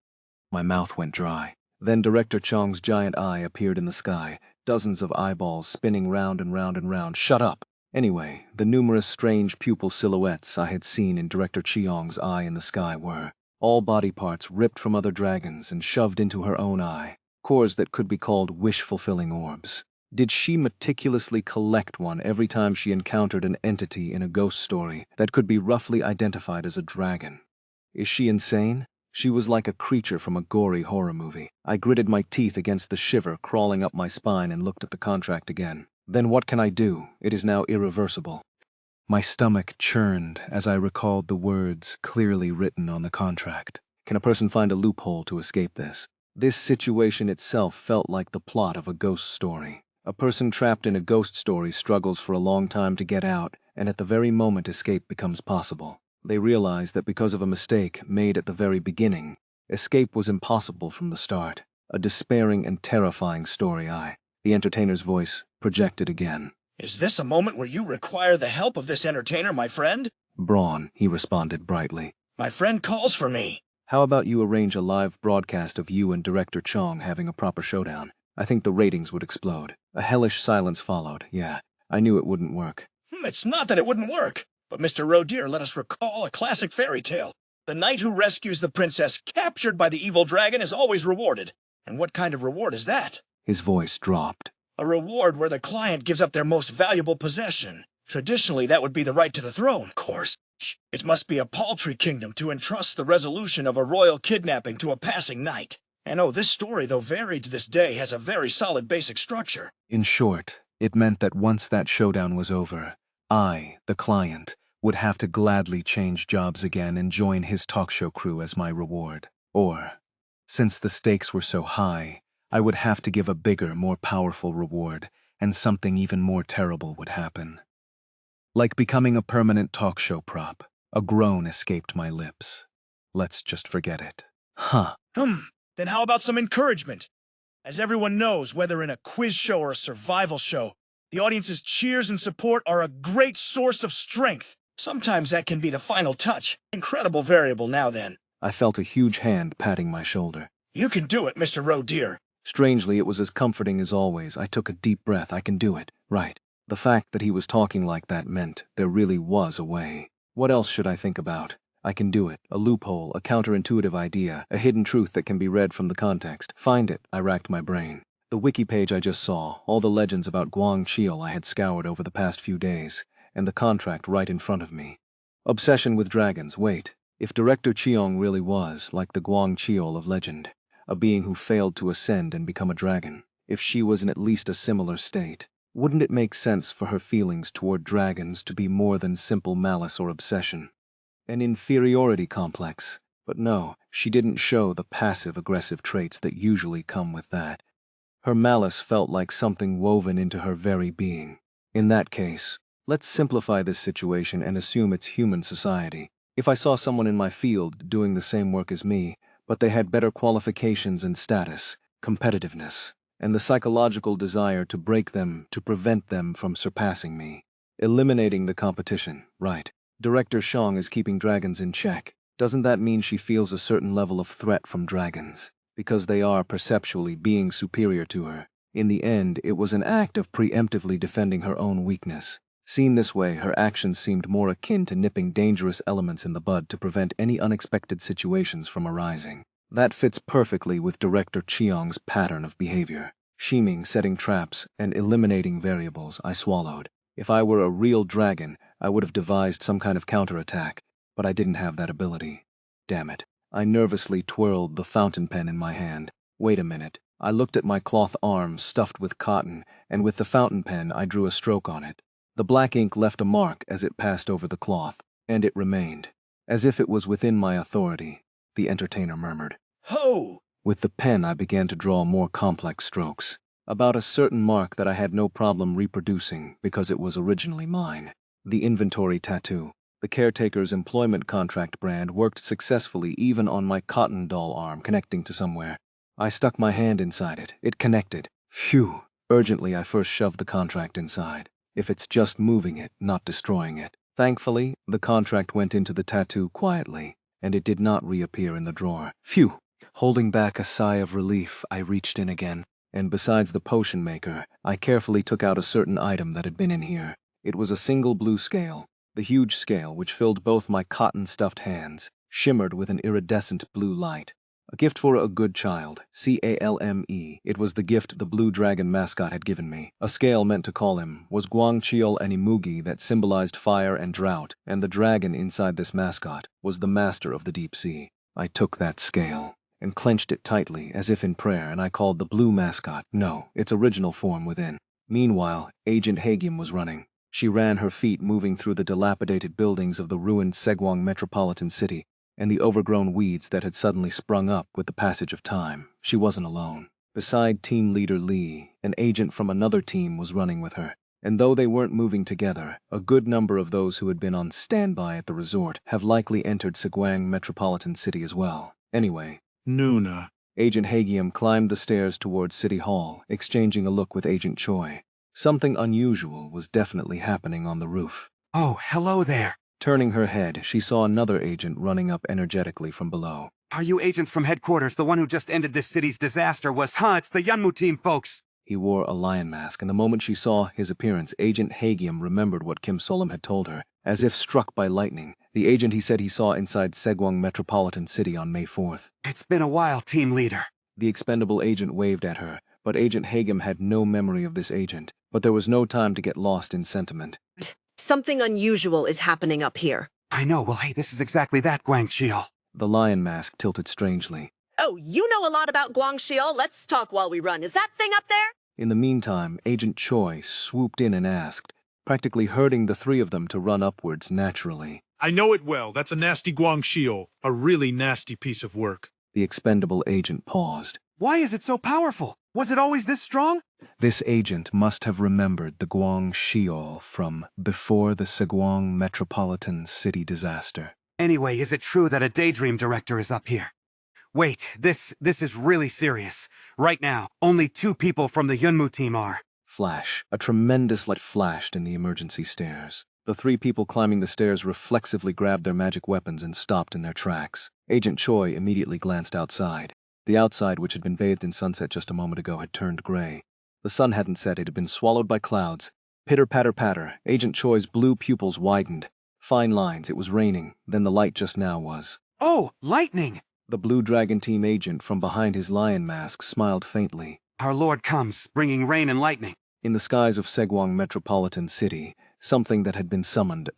My mouth went dry. Then Director Chong's giant eye appeared in the sky, dozens of eyeballs spinning round and round and round. Shut up! Anyway, the numerous strange pupil silhouettes I had seen in Director Cheong's eye in the sky were all body parts ripped from other dragons and shoved into her own eye, cores that could be called wish-fulfilling orbs. Did she meticulously collect one every time she encountered an entity in a ghost story that could be roughly identified as a dragon? Is she insane? She was like a creature from a gory horror movie. I gritted my teeth against the shiver crawling up my spine and looked at the contract again. Then what can I do? It is now irreversible. My stomach churned as I recalled the words clearly written on the contract. Can a person find a loophole to escape this? This situation itself felt like the plot of a ghost story. A person trapped in a ghost story struggles for a long time to get out, and at the very moment escape becomes possible. They realize that because of a mistake made at the very beginning, escape was impossible from the start. A despairing and terrifying story. The entertainer's voice projected again. Is this a moment where you require the help of this entertainer, my friend? Braun, he responded brightly. My friend calls for me. How about you arrange a live broadcast of you and Director Chong having a proper showdown? I think the ratings would explode. A hellish silence followed. Yeah, I knew it wouldn't work. It's not that it wouldn't work, but Mr. Rodeer, let us recall a classic fairy tale. The knight who rescues the princess captured by the evil dragon is always rewarded. And what kind of reward is that? His voice dropped. A reward where the client gives up their most valuable possession. Traditionally, that would be the right to the throne, of course. It must be a paltry kingdom to entrust the resolution of a royal kidnapping to a passing knight. And this story, though varied to this day, has a very solid basic structure. In short, it meant that once that showdown was over, I, the client, would have to gladly change jobs again and join his talk show crew as my reward. Or, since the stakes were so high, I would have to give a bigger, more powerful reward, and something even more terrible would happen. Like becoming a permanent talk show prop, a groan escaped my lips. Let's just forget it. Then how about some encouragement? As everyone knows, whether in a quiz show or a survival show, the audience's cheers and support are a great source of strength. Sometimes that can be the final touch. Incredible variable now then. I felt a huge hand patting my shoulder. You can do it, Mr. Rodeer. Strangely, it was as comforting as always. I took a deep breath. I can do it. Right. The fact that he was talking like that meant there really was a way. What else should I think about? I can do it. A loophole, a counterintuitive idea, a hidden truth that can be read from the context. Find it. I racked my brain. The wiki page I just saw, all the legends about Guang Chiel I had scoured over the past few days, and the contract right in front of me. Obsession with dragons. Wait. If Director Cheong really was, like the Guang Chiel of legend, a being who failed to ascend and become a dragon, if she was in at least a similar state, wouldn't it make sense for her feelings toward dragons to be more than simple malice or obsession? An inferiority complex. But no, she didn't show the passive-aggressive traits that usually come with that. Her malice felt like something woven into her very being. In that case, let's simplify this situation and assume it's human society. If I saw someone in my field doing the same work as me, but they had better qualifications and status, competitiveness, and the psychological desire to break them to prevent them from surpassing me. Eliminating the competition, right. Director Shang is keeping dragons in check. Doesn't that mean she feels a certain level of threat from dragons? Because they are perceptually being superior to her. In the end, it was an act of preemptively defending her own weakness. Seen this way, her actions seemed more akin to nipping dangerous elements in the bud to prevent any unexpected situations from arising. That fits perfectly with Director Cheong's pattern of behavior. Scheming, setting traps, and eliminating variables. I swallowed. If I were a real dragon, I would have devised some kind of counterattack, but I didn't have that ability. Damn it. I nervously twirled the fountain pen in my hand. Wait a minute. I looked at my cloth arm stuffed with cotton, and with the fountain pen I drew a stroke on it. The black ink left a mark as it passed over the cloth, and it remained. As if it was within my authority, the entertainer murmured. Ho! With the pen I began to draw more complex strokes, about a certain mark that I had no problem reproducing because it was originally mine. The inventory tattoo. The caretaker's employment contract brand worked successfully even on my cotton doll arm connecting to somewhere. I stuck my hand inside it. It connected. Phew! Urgently I first shoved the contract inside. If it's just moving it, not destroying it. Thankfully, the contract went into the tattoo quietly, and it did not reappear in the drawer. Phew! Holding back a sigh of relief, I reached in again, and besides the potion maker, I carefully took out a certain item that had been in here. It was a single blue scale. The huge scale, which filled both my cotton-stuffed hands, shimmered with an iridescent blue light. A gift for a good child, CALME. It was the gift the Blue Dragon mascot had given me. A scale meant to call him was Guangchiel Animugi that symbolized fire and drought, and the dragon inside this mascot was the master of the deep sea. I took that scale and clenched it tightly as if in prayer, and I called the blue mascot, no, its original form within. Meanwhile, Agent Hagium was running. She ran her feet moving through the dilapidated buildings of the ruined Segwang metropolitan city, and the overgrown weeds that had suddenly sprung up with the passage of time. She wasn't alone. Beside Team Leader Lee, an agent from another team was running with her, and though they weren't moving together, a good number of those who had been on standby at the resort have likely entered ChapterWing Metropolitan City as well. Anyway, Nuna. Agent Hagium climbed the stairs towards City Hall, exchanging a look with Agent Choi. Something unusual was definitely happening on the roof. Oh, hello there. Turning her head, she saw another agent running up energetically from below. Are you agents from headquarters? The one who just ended this city's disaster was, it's the Yunmu team, folks. He wore a lion mask, and the moment she saw his appearance, Agent Hagium remembered what Kim Solom had told her. As if struck by lightning, the agent he said he saw inside ChapterWing Metropolitan City on May 4th. It's been a while, team leader. The expendable agent waved at her, but Agent Hagium had no memory of this agent. But there was no time to get lost in sentiment. Something unusual is happening up here. I know. Well, hey, this is exactly that, Guangxiao. The lion mask tilted strangely. Oh, you know a lot about Guangxiao. Let's talk while we run. Is that thing up there? In the meantime, Agent Choi swooped in and asked, practically herding the three of them to run upwards naturally. I know it well. That's a nasty Guangxiao. A really nasty piece of work. The expendable agent paused. Why is it so powerful? Was it always this strong? This agent must have remembered the Guangxiao from before the ChapterWing Metropolitan City disaster. Anyway, is it true that a daydream director is up here? Wait, this is really serious. Right now, only 2 people from the Yunmu team are. Flash. A tremendous light flashed in the emergency stairs. The 3 people climbing the stairs reflexively grabbed their magic weapons and stopped in their tracks. Agent Choi immediately glanced outside. The outside, which had been bathed in sunset just a moment ago, had turned gray. The sun hadn't set, it had been swallowed by clouds. Pitter-patter-patter, Agent Choi's blue pupils widened. Fine lines, it was raining, then the light just now was. Oh, lightning! The Blue Dragon Team agent from behind his lion mask smiled faintly. Our Lord comes, bringing rain and lightning. In the skies of ChapterWing Metropolitan City, something that had been summoned appeared.